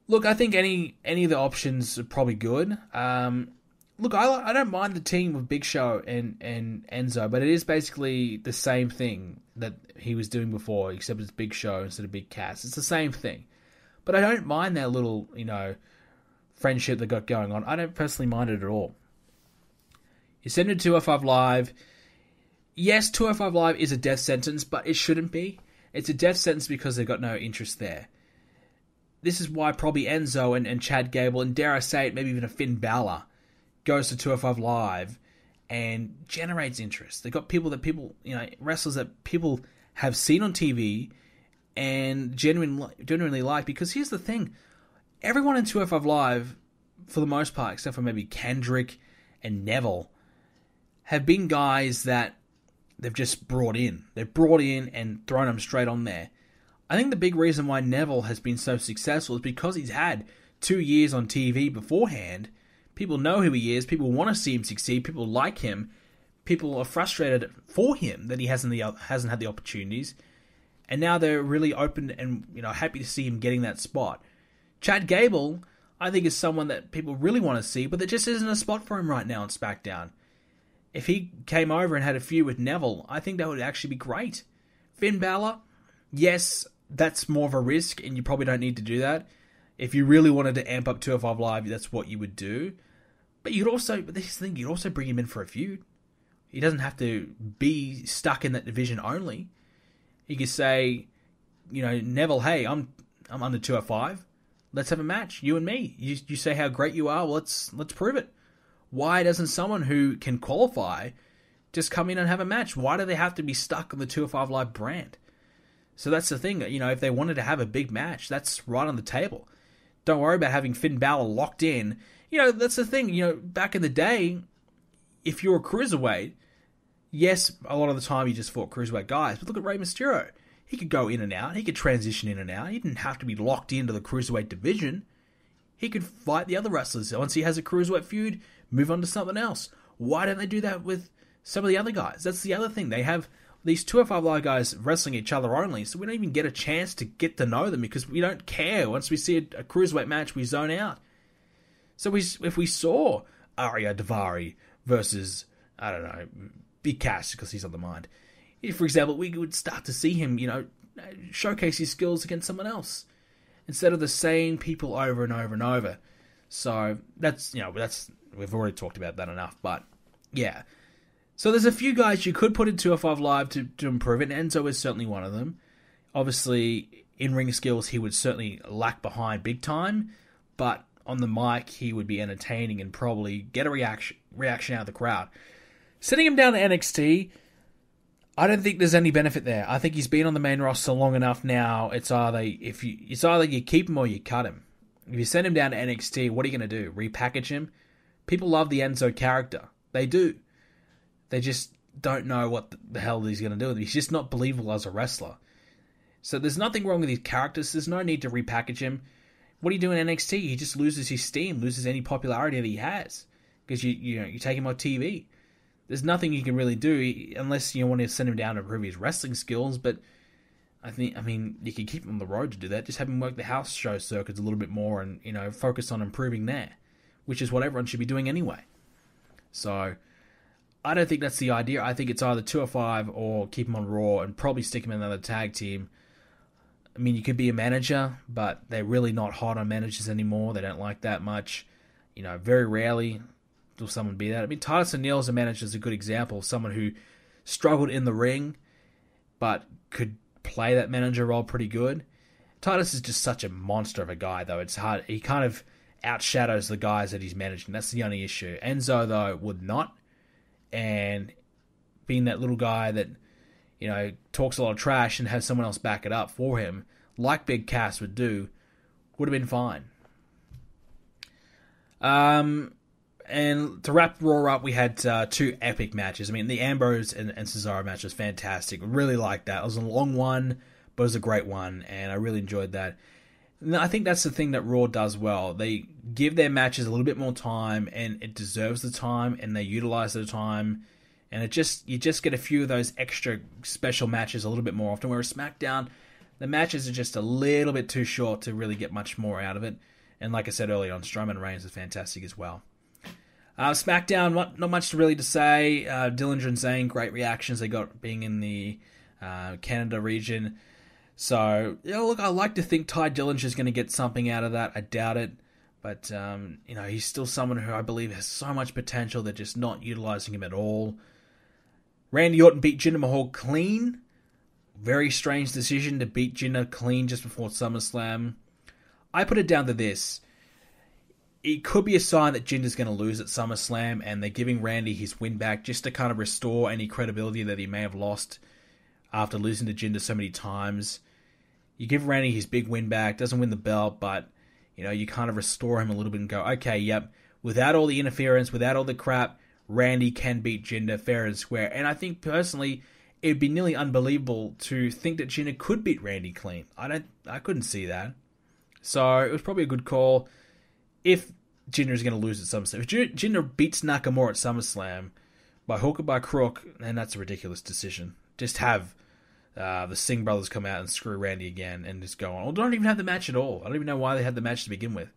Look, I think any of the options are probably good. Look, I don't mind the team with Big Show and Enzo, but it is basically the same thing that he was doing before, except it's Big Show instead of Big Cass. It's the same thing. But I don't mind that little, friendship they got going on. I don't personally mind it at all. You send it to 205 Live. Yes, 205 Live is a death sentence, but it shouldn't be. It's a death sentence because they've got no interest there. This is why probably Enzo and Chad Gable, and dare I say it, maybe even a Finn Balor, goes to 205 Live and generates interest. They've got wrestlers that people have seen on TV and genuinely like. Because here's the thing. Everyone in 205 Live, for the most part, except for maybe Kendrick and Neville, have been guys that they've just brought in. They've brought in and thrown them straight on there. I think the big reason why Neville has been so successful is because he's had 2 years on TV beforehand. People know who he is. People want to see him succeed. People like him. People are frustrated for him that he hasn't had the opportunities. And now they're really open and happy to see him getting that spot. Chad Gable, I think, is someone that people really want to see, but there just isn't a spot for him right now on SmackDown. If he came over and had a feud with Neville, I think that would actually be great. Finn Balor, yes, that's more of a risk, and you probably don't need to do that. If you really wanted to amp up 205 Live, that's what you would do. But you'd also bring him in for a feud. He doesn't have to be stuck in that division only. He could say, Neville, hey, I'm under 205. Let's have a match, you and me. You say how great you are. Well, let's prove it. Why doesn't someone who can qualify just come in and have a match? Why do they have to be stuck on the 205 Live brand? So that's the thing. If they wanted to have a big match, that's right on the table. Don't worry about having Finn Balor locked in. That's the thing. Back in the day, if you're a cruiserweight, yes, a lot of the time you just fought cruiserweight guys. But look at Rey Mysterio. He could go in and out. He could transition in and out. He didn't have to be locked into the cruiserweight division. He could fight the other wrestlers. Once he has a cruiserweight feud, move on to something else. Why don't they do that with some of the other guys? That's the other thing. They have these 205 Live guys wrestling each other only, so we don't even get a chance to get to know them because we don't care. Once we see a cruiserweight match, we zone out. So if we saw Arya Daivari versus, I don't know, Big Cass, because he's on the mind. For example, we would start to see him, showcase his skills against someone else instead of the same people over and over and over. So that's we've already talked about that enough. But yeah, so there's a few guys you could put in 205 Live to improve it. And Enzo is certainly one of them. Obviously, in-ring skills he would certainly lack behind big time, but on the mic he would be entertaining and probably get a reaction out of the crowd. Sitting him down to NXT, I don't think there's any benefit there. I think he's been on the main roster long enough now. It's either you keep him or you cut him. If you send him down to NXT, what are you going to do? Repackage him? People love the Enzo character. They do. They just don't know what the hell he's going to do with him. He's just not believable as a wrestler. So there's nothing wrong with his characters. There's no need to repackage him. What do you do in NXT? He just loses his steam, loses any popularity that he has. Because you take him off TV. There's nothing you can really do unless you want to send him down to improve his wrestling skills, but you can keep him on the road to do that. Just have him work the house show circuits a little bit more and, focus on improving there, which is what everyone should be doing anyway. So, I don't think that's the idea. I think it's either 205 or keep him on Raw and probably stick him in another tag team. I mean, you could be a manager, but they're really not hot on managers anymore. They don't like that much. Very rarely will someone be that. I mean, Titus O'Neil as a manager is a good example of someone who struggled in the ring, but could play that manager role pretty good. Titus is just such a monster of a guy, though. It's hard. He kind of outshadows the guys that he's managing. That's the only issue. Enzo, though, would not. And being that little guy that, talks a lot of trash and has someone else back it up for him, like Big Cass would do, would have been fine. And to wrap Raw up, we had 2 epic matches. I mean, the Ambrose and Cesaro match was fantastic. Really liked that. It was a long one, but it was a great one, and I really enjoyed that. And I think that's the thing that Raw does well. They give their matches a little bit more time, and it deserves the time, and they utilize the time, and you just get a few of those extra special matches a little bit more often. Whereas SmackDown, the matches are just a little bit too short to really get much more out of it. And like I said earlier on, Strowman and Reigns is fantastic as well. SmackDown, not much really to say. Dillinger and Zayn, great reactions they got being in the Canada region. So, look, I like to think Ty Dillinger is going to get something out of that. I doubt it. But, he's still someone who I believe has so much potential. They're just not utilizing him at all. Randy Orton beat Jinder Mahal clean. Very strange decision to beat Jinder clean just before SummerSlam. I put it down to this. It could be a sign that Jinder's going to lose at SummerSlam, and they're giving Randy his win back just to kind of restore any credibility that he may have lost after losing to Jinder so many times. You give Randy his big win back, doesn't win the belt, but you kind of restore him a little bit and go, okay, yep, without all the interference, without all the crap, Randy can beat Jinder fair and square. And I think personally, it'd be nearly unbelievable to think that Jinder could beat Randy clean. I couldn't see that. So it was probably a good call. If Jinder is going to lose at SummerSlam, if Jinder beats Nakamura at SummerSlam by hook or by crook, then that's a ridiculous decision. Just have the Singh brothers come out and screw Randy again and just go on. Or don't even have the match at all. I don't even know why they had the match to begin with.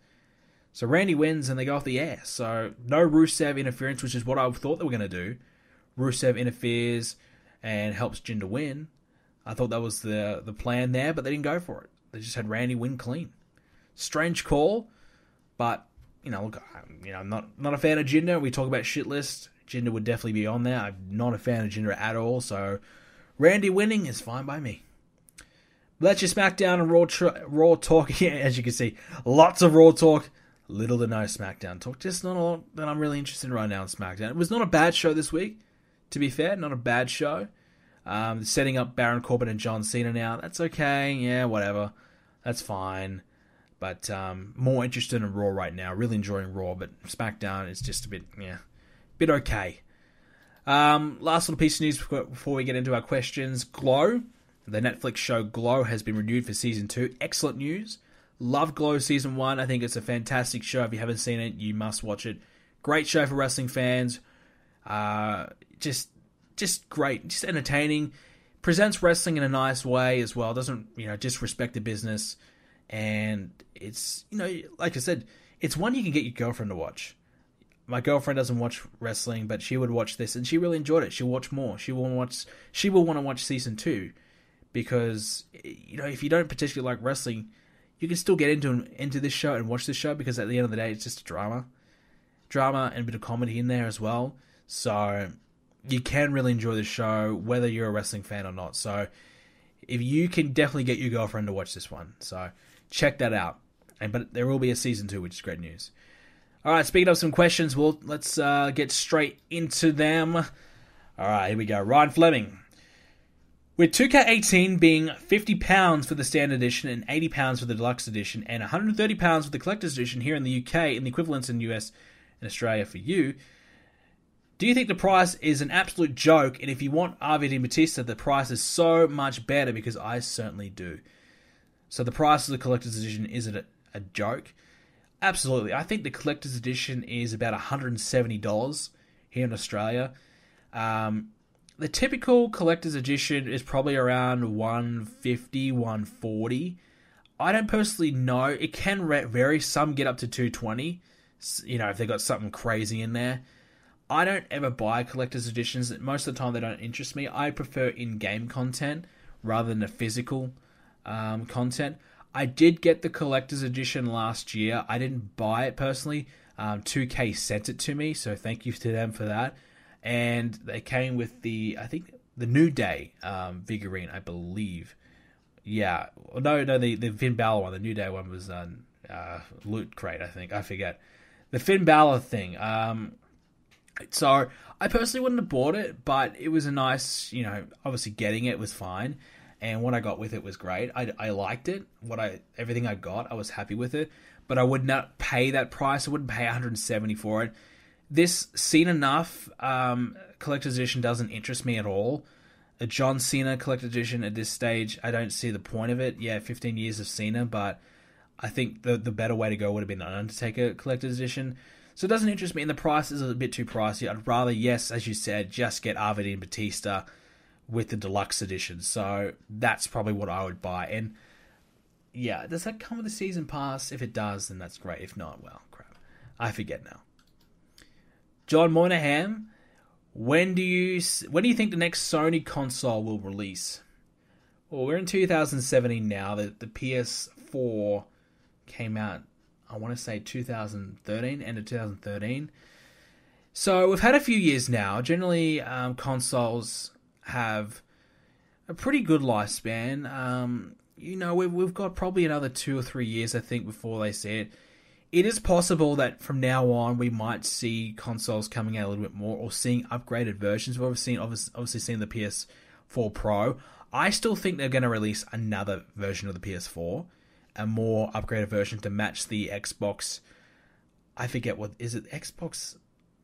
So Randy wins and they go off the air. So no Rusev interference, which is what I thought they were going to do. Rusev interferes and helps Jinder win. I thought that was the plan there, but they didn't go for it. They just had Randy win clean. Strange call. But, look, I'm not a fan of Jinder. We talk about shit list. Jinder would definitely be on there. I'm not a fan of Jinder at all. So, Randy winning is fine by me. But that's your SmackDown and Raw talk. Yeah, as you can see, lots of Raw talk. Little to no SmackDown talk. Just not a lot that I'm really interested in right now in SmackDown. It was not a bad show this week, to be fair. Not a bad show. Setting up Baron Corbin and John Cena now. That's okay. Yeah, whatever. That's fine. But more interested in Raw right now. Really enjoying Raw, but SmackDown is just a bit okay. Last little piece of news before we get into our questions. Glow, the Netflix show Glow has been renewed for Season 2. Excellent news. Loved Glow Season 1. I think it's a fantastic show. If you haven't seen it, you must watch it. Great show for wrestling fans. Just great. Just entertaining. Presents wrestling in a nice way as well. Doesn't, disrespect the business. And it's, like I said, it's one you can get your girlfriend to watch. My girlfriend doesn't watch wrestling, but she would watch this, and she really enjoyed it. She'll watch more. She will want to watch Season 2, because, if you don't particularly like wrestling, you can still get into this show and watch this show, because at the end of the day, it's just a drama and a bit of comedy in there as well. So you can really enjoy the show, whether you're a wrestling fan or not. So if you can definitely get your girlfriend to watch this one. So check that out. But there will be a Season 2, which is great news. All right, speaking of some questions, let's get straight into them. All right, here we go. Ryan Fleming. With 2K18 being £50 for the standard edition and £80 for the deluxe edition and £130 for the collector's edition here in the UK and the equivalents in the US and Australia for you, do you think the price is an absolute joke? And if you want RVD and Batista, the price is so much better, because I certainly do. So the price of the collector's edition, is it a joke? Absolutely. I think the collector's edition is about $170 here in Australia. The typical collector's edition is probably around $150, $140. I don't personally know. It can vary. Some get up to $220. If they've got something crazy in there. I don't ever buy collector's editions. Most of the time they don't interest me. I prefer in-game content rather than the physical content. I did get the collector's edition last year. I didn't buy it personally. 2K sent it to me, so thank you to them for that. And they came with the New Day figurine, I believe. Yeah. No, the Finn Balor one. The New Day one was Loot Crate, I think. I forget. The Finn Balor thing. So I personally wouldn't have bought it, but it was a nice, obviously getting it was fine. And what I got with it was great. I liked it. Everything I got, I was happy with it. But I would not pay that price. I wouldn't pay $170 for it. This Seen Enough collector's edition doesn't interest me at all. A John Cena collector's edition at this stage, I don't see the point of it. Yeah, 15 years of Cena, but I think the better way to go would have been an Undertaker collector's edition. So it doesn't interest me, and the price is a bit too pricey. I'd rather, yes, as you said, just get RVD and Batista with the deluxe edition. So that's probably what I would buy. And yeah, does that come with a season pass? If it does, then that's great. If not, well, crap. I forget now. John Moynihan, when do you think the next Sony console will release? Well, we're in 2017 now. The PS4 came out, I want to say 2013, end of 2013. So we've had a few years now. Generally, consoles have a pretty good lifespan. We've got probably another 2 or 3 years, I think, before they see it. It is possible that from now on we might see consoles coming out a little bit more, or seeing upgraded versions. We've obviously seen the PS4 Pro. I still think they're going to release another version of the PS4, a more upgraded version to match the Xbox. I forget what is it. Xbox.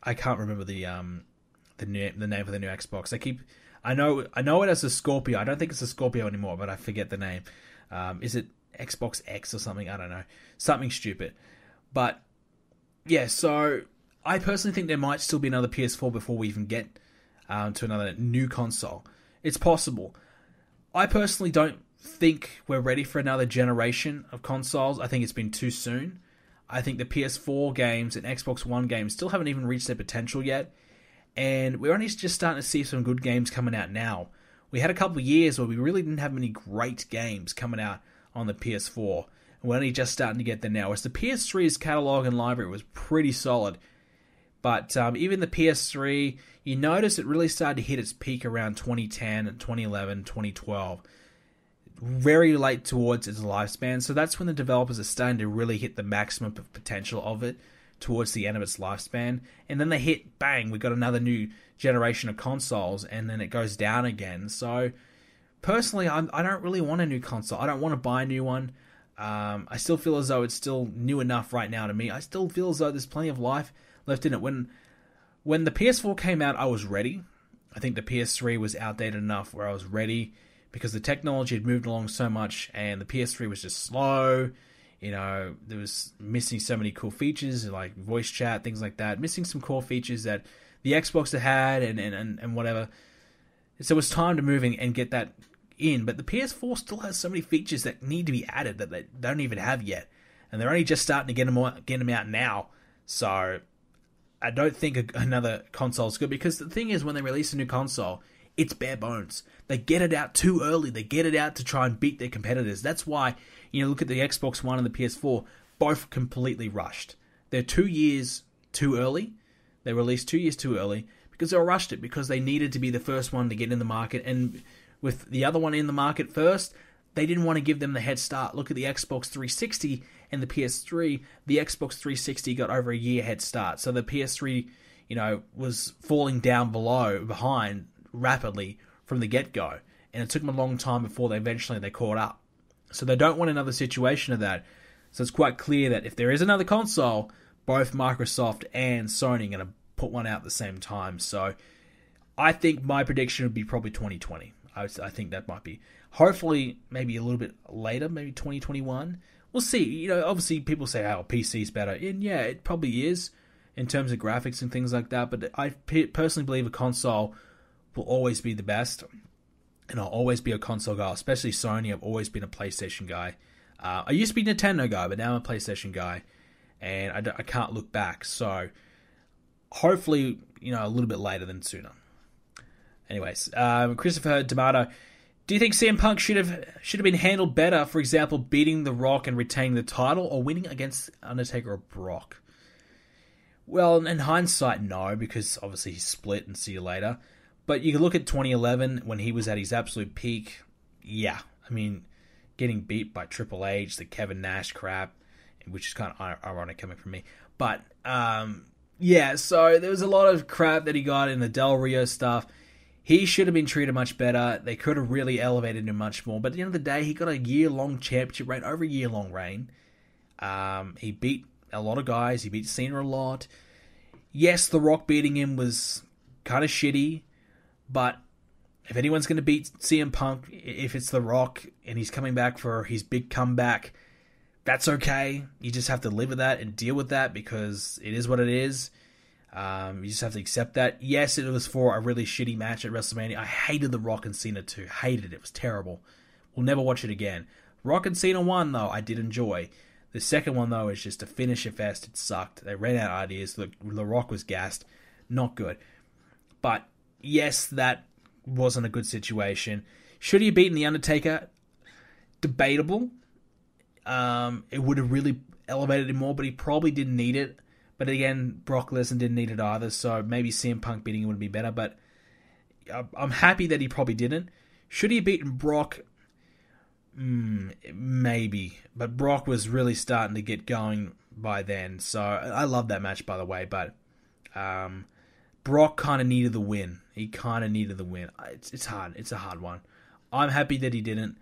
I can't remember the name of the new Xbox. I know it as a Scorpio. I don't think it's a Scorpio anymore, but I forget the name. Is it Xbox X or something? I don't know. Something stupid. But yeah, so I personally think there might still be another PS4 before we even get to another new console. It's possible. I personally don't think we're ready for another generation of consoles. I think it's been too soon. I think the PS4 games and Xbox One games still haven't even reached their potential yet. And we're only just starting to see some good games coming out now. We had a couple of years where we really didn't have many great games coming out on the PS4. And we're only just starting to get there now. Whereas the PS3's catalog and library was pretty solid. But even the PS3, you notice it really started to hit its peak around 2010, 2011, 2012. Very late towards its lifespan. So that's when the developers are starting to really hit the maximum potential of it towards the end of its lifespan. And then they hit, bang, we got another new generation of consoles, and then it goes down again. So personally, I don't really want a new console. I don't want to buy a new one. I still feel as though it's still new enough right now to me. I still feel as though there's plenty of life left in it. When the PS4 came out, I was ready. I think the PS3 was outdated enough where I was ready because the technology had moved along so much, and the PS3 was just slow. There was missing so many cool features like voice chat, things like that. Missing some core features that the Xbox had and whatever. So it was time to move and get that in. But the PS4 still has so many features that need to be added that they don't even have yet. And they're only just starting to get them out now. So I don't think another console is good. Because the thing is, when they release a new console, it's bare bones. They get it out too early. They get it out to try and beat their competitors. That's why, look at the Xbox One and the PS4, both completely rushed. They're 2 years too early. They released 2 years too early because they rushed it because they needed to be the first one to get in the market. And with the other one in the market first, they didn't want to give them the head start. Look at the Xbox 360 and the PS3. The Xbox 360 got over a year head start. So the PS3, was falling down behind rapidly from the get-go. And it took them a long time before they caught up. So they don't want another situation of that. So it's quite clear that if there is another console, both Microsoft and Sony are going to put one out at the same time. So I think my prediction would be probably 2020. I think that might be. Hopefully, maybe a little bit later, maybe 2021. We'll see. Obviously people say, oh, PC's better. And yeah, it probably is in terms of graphics and things like that. But I personally believe a console will always be the best. And I'll always be a console guy, especially Sony. I've always been a PlayStation guy. I used to be a Nintendo guy, but now I'm a PlayStation guy. And I can't look back. So hopefully, a little bit later than sooner. Anyways, Christopher D'Amato, do you think CM Punk should have been handled better? For example, beating The Rock and retaining the title, or winning against Undertaker or Brock? Well, in hindsight, no, because obviously he split and see you later. But you can look at 2011 when he was at his absolute peak. Yeah, I mean, getting beat by Triple H, the Kevin Nash crap, which is kind of ironic coming from me. But Yeah, so there was a lot of crap that he got in the Del Rio stuff. He should have been treated much better. They could have really elevated him much more. But at the end of the day, he got a year-long championship reign, over a year-long reign. He beat a lot of guys. He beat Cena a lot. Yes, The Rock beating him was kind of shitty. But if anyone's going to beat CM Punk, if it's The Rock and he's coming back for his big comeback, that's okay. You just have to live with that and deal with that because it is what it is. You just have to accept that. Yes, it was for a really shitty match at WrestleMania. I hated The Rock and Cena too. Hated it. It was terrible. We'll never watch it again. Rock and Cena one, though, I did enjoy. The second one, though, is just a finisher fest. It sucked. They ran out of ideas. The Rock was gassed. Not good. But, yes, that wasn't a good situation. Should he have beaten The Undertaker? Debatable. It would have really elevated him more, but he probably didn't need it. But again, Brock Lesnar didn't need it either, so maybe CM Punk beating him would be better. But I'm happy that he probably didn't. Should he have beaten Brock? Maybe. But Brock was really starting to get going by then. So I love that match, by the way. But Brock kind of needed the win. He kind of needed the win. It's hard. It's a hard one. I'm happy that he didn't.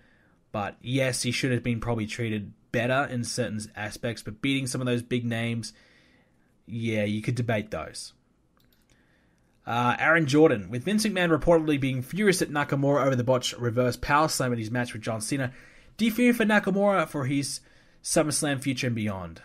But yes, he should have been probably treated better in certain aspects. But beating some of those big names, yeah, you could debate those. Aaron Jordan, with Vince McMahon reportedly being furious at Nakamura over the botched reverse power slam in his match with John Cena, do you fear for Nakamura for his SummerSlam future and beyond?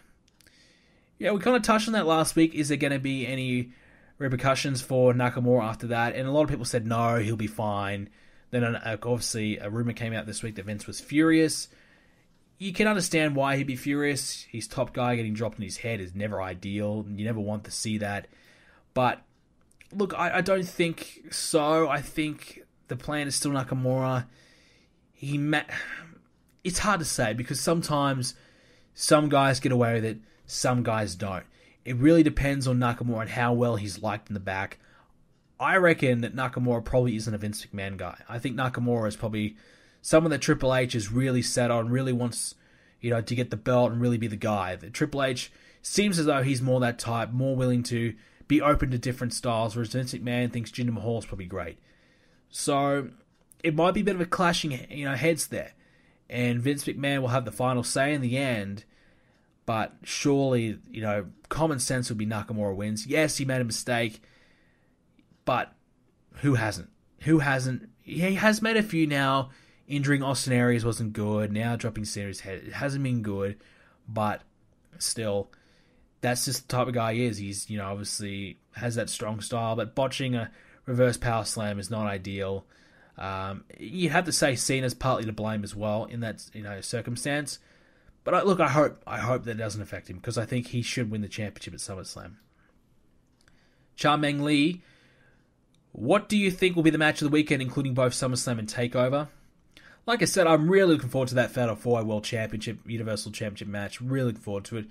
Yeah, we kind of touched on that last week. Is there going to be any repercussions for Nakamura after that? And a lot of people said no, he'll be fine. Then obviously a rumor came out this week that Vince was furious. You can understand why he'd be furious. His top guy getting dropped in his head is never ideal. You never want to see that. But look, I don't think so. I think the plan is still Nakamura. It's hard to say because sometimes some guys get away with it, some guys don't. It really depends on Nakamura and how well he's liked in the back. I reckon that Nakamura probably isn't a Vince McMahon guy. I think Nakamura is probably someone that Triple H is really set on, really wants, to get the belt and really be the guy. The Triple H seems as though he's more that type, more willing to be open to different styles, whereas Vince McMahon thinks Jinder Mahal is probably great. So it might be a bit of a clashing, heads there. And Vince McMahon will have the final say in the end, but surely, common sense would be Nakamura wins. Yes, he made a mistake, but who hasn't? Who hasn't? He has made a few now. Injuring Austin Aries wasn't good. Now dropping Cena's head. It hasn't been good, but still, that's just the type of guy he is. He's, obviously has that strong style, but botching a reverse power slam is not ideal. You'd have to say Cena's partly to blame as well in that, circumstance. But I hope that it doesn't affect him because I think he should win the championship at SummerSlam. Cha-Meng Lee, what do you think will be the match of the weekend, including both SummerSlam and TakeOver? Like I said, I'm really looking forward to that Fatal 4-Way World Championship, Universal Championship match. Really looking forward to it.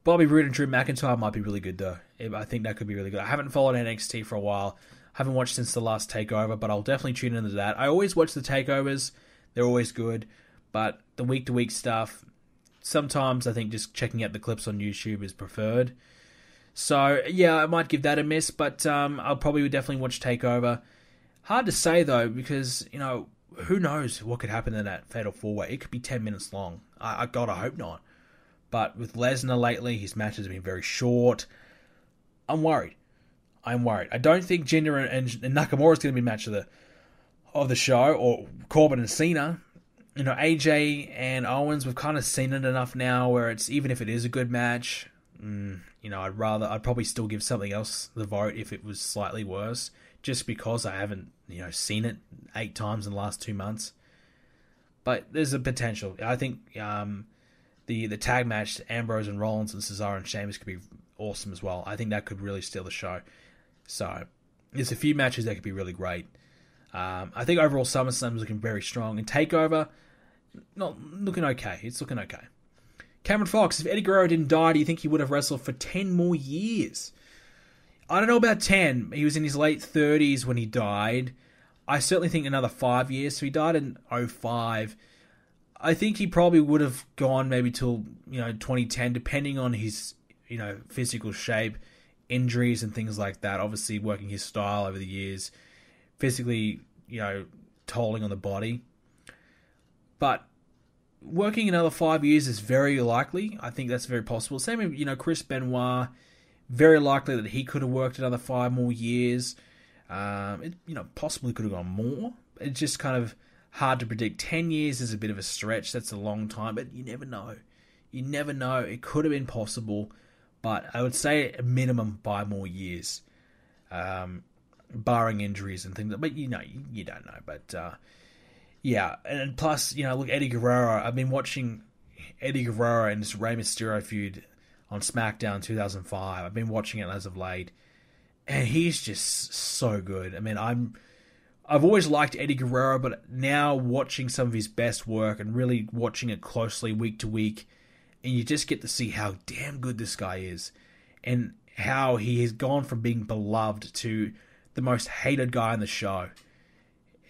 Bobby Roode and Drew McIntyre might be really good, though. I think that could be really good. I haven't followed NXT for a while. I haven't watched since the last TakeOver, but I'll definitely tune into that. I always watch the TakeOvers. They're always good. But the week-to-week stuff, sometimes I think just checking out the clips on YouTube is preferred. So, yeah, I might give that a miss, but I'll probably definitely watch TakeOver. Hard to say, though, because, who knows what could happen in that Fatal 4-Way. It could be 10 minutes long. I hope not. But with Lesnar lately, his matches have been very short. I'm worried. I don't think Jinder and Nakamura is going to be match of the show, or Corbin and Cena. AJ and Owens, we've kind of seen it enough now where it's, even if it is a good match, I'd probably still give something else the vote if it was slightly worse, just because I haven't, seen it 8 times in the last 2 months. But there's a potential. I think the tag match, Ambrose and Rollins and Cesaro and Sheamus could be awesome as well. I think that could really steal the show. So there's a few matches that could be really great. I think overall SummerSlam is looking very strong. And TakeOver, not looking okay. It's looking okay. Cameron Fox, if Eddie Guerrero didn't die, do you think he would have wrestled for 10 more years? I don't know about 10. He was in his late 30s when he died. I certainly think another 5 years. So he died in 2005. I think he probably would have gone maybe till 2010, depending on his physical shape. injuries and things like that. Obviously, working his style over the years, physically, tolling on the body. But working another 5 years is very likely. I think that's very possible. Same with, Chris Benoit. Very likely that he could have worked another 5 more years. Possibly could have gone more. It's just kind of hard to predict. 10 years is a bit of a stretch. That's a long time, but you never know. You never know. It could have been possible, but I would say a minimum 5 more years, barring injuries and things. But you don't know. But yeah, and plus, look, Eddie Guerrero. I've been watching Eddie Guerrero and this Rey Mysterio feud on SmackDown 2005. I've been watching it as of late, and he's just so good. I mean, I've always liked Eddie Guerrero, but now watching some of his best work and really watching it closely week to week, and you just get to see how damn good this guy is, and how he has gone from being beloved to the most hated guy on the show.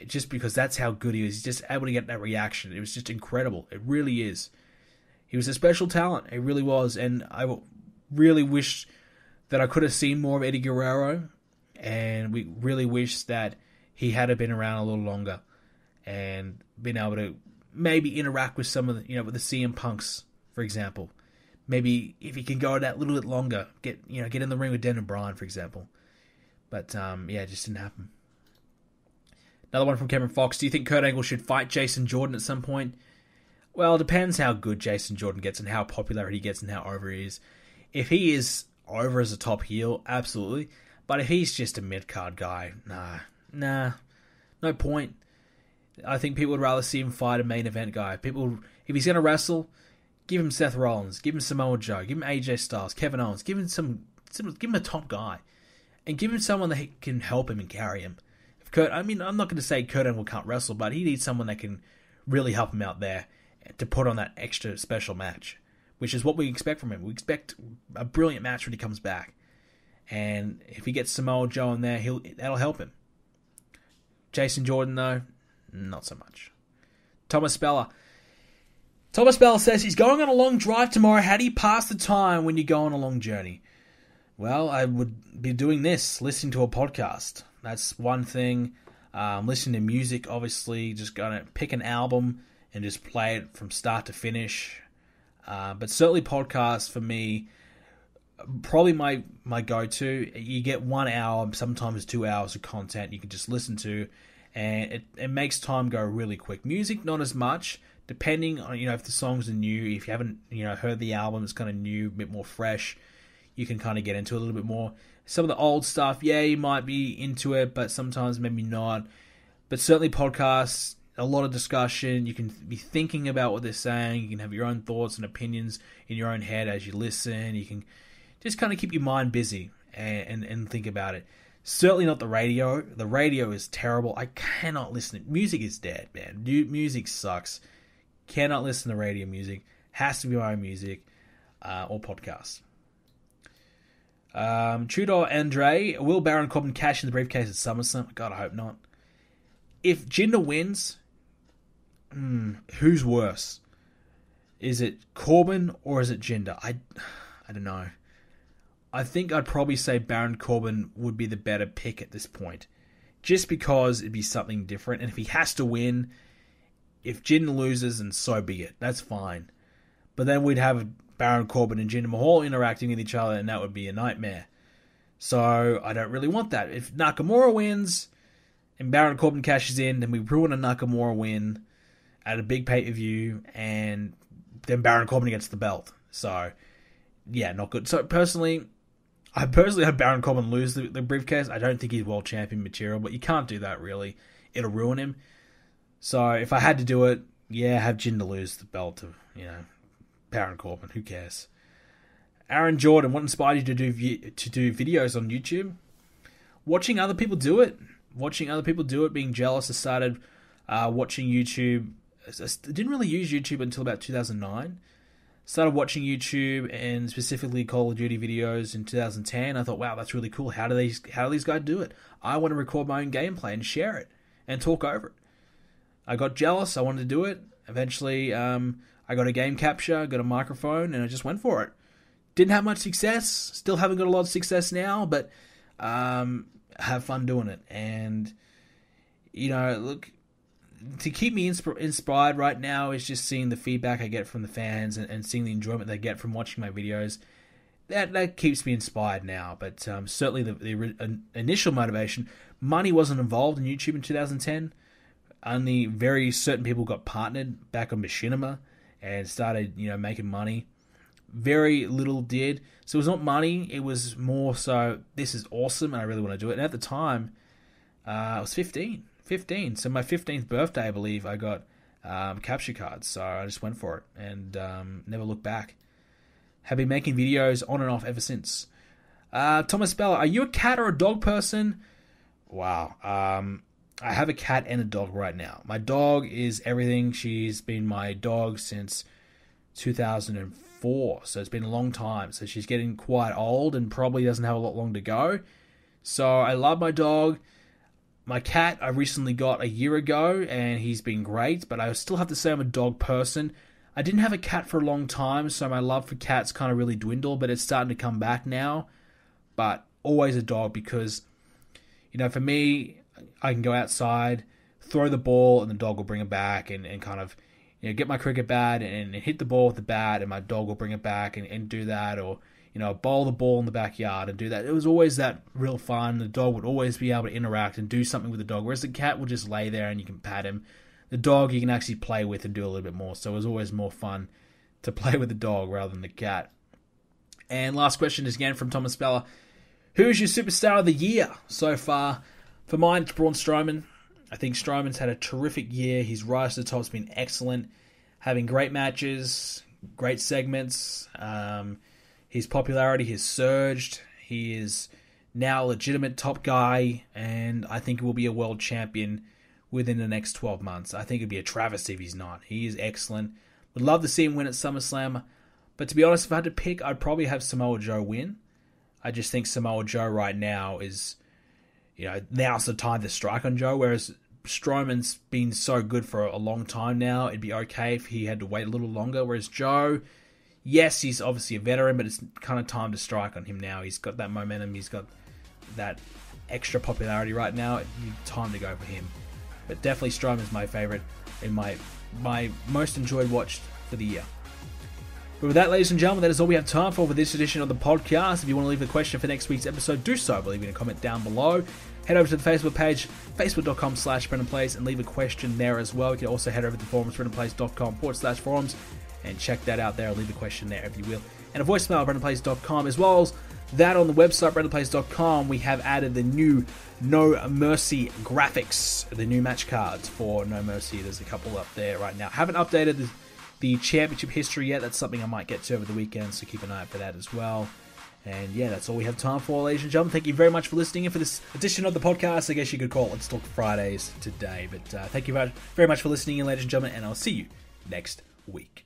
Just because that's how good he is. He's just able to get that reaction. It was just incredible. It really is. He was a special talent. It really was. And I really wish that I could have seen more of Eddie Guerrero. And we really wish that he had been around a little longer. And been able to maybe interact with some of the, with the CM Punks, for example. Maybe if he can go that little bit longer, get in the ring with Daniel Bryan, for example. But, it just didn't happen. Another one from Cameron Fox. Do you think Kurt Angle should fight Jason Jordan at some point? Well, it depends how good Jason Jordan gets and how popular he gets and how over he is. If he is over as a top heel, absolutely. But if he's just a mid-card guy, nah, no point. I think people would rather see him fight a main event guy. If he's going to wrestle, give him Seth Rollins, give him Samoa Joe, give him AJ Styles, Kevin Owens, give him a top guy. And give him someone that can help him and carry him. I'm not going to say Kurt Angle can't wrestle, but he needs someone that can really help him out there to put on that extra special match, which is what we expect from him. We expect a brilliant match when he comes back. And if he gets Samoa Joe in there, that'll help him. Jason Jordan, though, not so much. Thomas Pella says he's going on a long drive tomorrow. How do you pass the time when you go on a long journey? Well, I would be doing this, listening to a podcast. That's one thing. Listening to music, obviously. Just going to pick an album and just play it from start to finish. But certainly podcasts, for me, probably my go-to. You get 1 hour, sometimes 2 hours of content you can just listen to. And it makes time go really quick. Music, not as much. Depending on, if the songs are new. If you haven't, heard the album, it's kind of new, a bit more fresh. You can kind of get into it a little bit more. Some of the old stuff, you might be into it, but sometimes maybe not. But certainly podcasts, a lot of discussion. You can be thinking about what they're saying. You can have your own thoughts and opinions in your own head as you listen. You can just kind of keep your mind busy and think about it. Certainly not the radio. The radio is terrible. I cannot listen. Music is dead, man. Music sucks. Cannot listen to radio music. Has to be my own music or podcasts. Tudor Andre, will Baron Corbin cash in the briefcase at SummerSlam? God, I hope not. If Jinder wins, who's worse? Is it Corbin or is it Jinder? I don't know. I think I'd probably say Baron Corbin would be the better pick at this point. Just because it'd be something different. And if he has to win, if Jinder loses, then so be it. That's fine. But then we'd have Baron Corbin and Jinder Mahal interacting with each other, and that would be a nightmare. So I don't really want that. If Nakamura wins and Baron Corbin cashes in, then we ruin a Nakamura win at a big pay-per-view, and then Baron Corbin gets the belt. So, yeah, not good. So I personally hope Baron Corbin lose the briefcase. I don't think he's world champion material, but you can't do that, really. It'll ruin him. So if I had to do it, have Jinder lose the belt to, Baron Corbin. Who cares? Aaron Jordan, what inspired you to do videos on YouTube? Watching other people do it. Being jealous. I started watching YouTube. I didn't really use YouTube until about 2009. Started watching YouTube and specifically Call of Duty videos in 2010. I thought, wow, that's really cool. How do these guys do it? I want to record my own gameplay and share it and talk over it. I got jealous. I wanted to do it. Eventually, I got a game capture, got a microphone, and I just went for it. Didn't have much success. Still haven't got a lot of success now, but have fun doing it. And, you know, look, to keep me inspired right now is just seeing the feedback I get from the fans and seeing the enjoyment they get from watching my videos. That keeps me inspired now. But certainly the initial motivation, money wasn't involved in YouTube in 2010. Only very certain people got partnered back on Machinima and started, you know, making money. Very little did. So it was not money. It was more so, this is awesome and I really want to do it. And at the time, I was 15. So my 15th birthday, I believe, I got capture cards. So I just went for it and never looked back. Have been making videos on and off ever since. Thomas Pella, are you a cat or a dog person? Wow. I have a cat and a dog right now. My dog is everything. She's been my dog since 2004, so it's been a long time. So she's getting quite old and probably doesn't have a lot long to go. So I love my dog. My cat I recently got a year ago, and he's been great, but I still have to say I'm a dog person. I didn't have a cat for a long time, so my love for cats kind of really dwindled, but it's starting to come back now. But always a dog because, you know, for me, I can go outside, throw the ball, and the dog will bring it back and kind of, you know, get my cricket bat and hit the ball with the bat, and my dog will bring it back and do that, or, you know, bowl the ball in the backyard and do that. It was always that real fun. The dog would always be able to interact and do something with the dog, whereas the cat will just lay there and you can pat him. The dog you can actually play with and do a little bit more, so it was always more fun to play with the dog rather than the cat. And last question is again from Thomas Pella. Who's your superstar of the year so far? For mine, it's Braun Strowman. I think Strowman's had a terrific year. His rise to the top has been excellent. Having great matches, great segments. His popularity has surged. He is now a legitimate top guy, and I think he will be a world champion within the next 12 months. I think it'd be a travesty if he's not. He is excellent. Would love to see him win at SummerSlam. But to be honest, if I had to pick, I'd probably have Samoa Joe win. I just think Samoa Joe right now is, you know, now's the time to strike on Joe, whereas Strowman's been so good for a long time now. It'd be okay if he had to wait a little longer, whereas Joe, yes, he's obviously a veteran, but it's kind of time to strike on him now. He's got that momentum. He's got that extra popularity right now. It's time to go for him. But definitely Strowman's my favorite and my most enjoyed watch for the year. But with that, ladies and gentlemen, that is all we have time for this edition of the podcast. If you want to leave a question for next week's episode, do so by leaving a comment down below. Head over to the Facebook page, facebook.com/BrendenPlayz, and leave a question there as well. You can also head over to the forums, BrendenPlayz.com/forums, and check that out there. Leave a question there if you will. And a voicemail, BrendenPlayz.com, as well as that on the website, BrendenPlayz.com. We have added the new No Mercy graphics, the new match cards for No Mercy. There's a couple up there right now. Haven't updated the championship history yet. That's something I might get to over the weekend, so keep an eye out for that as well. And yeah, that's all we have time for, ladies and gentlemen. Thank you very much for listening in for this edition of the podcast. I guess you could call it Let's Talk Fridays today. But thank you very much for listening in, ladies and gentlemen, and I'll see you next week.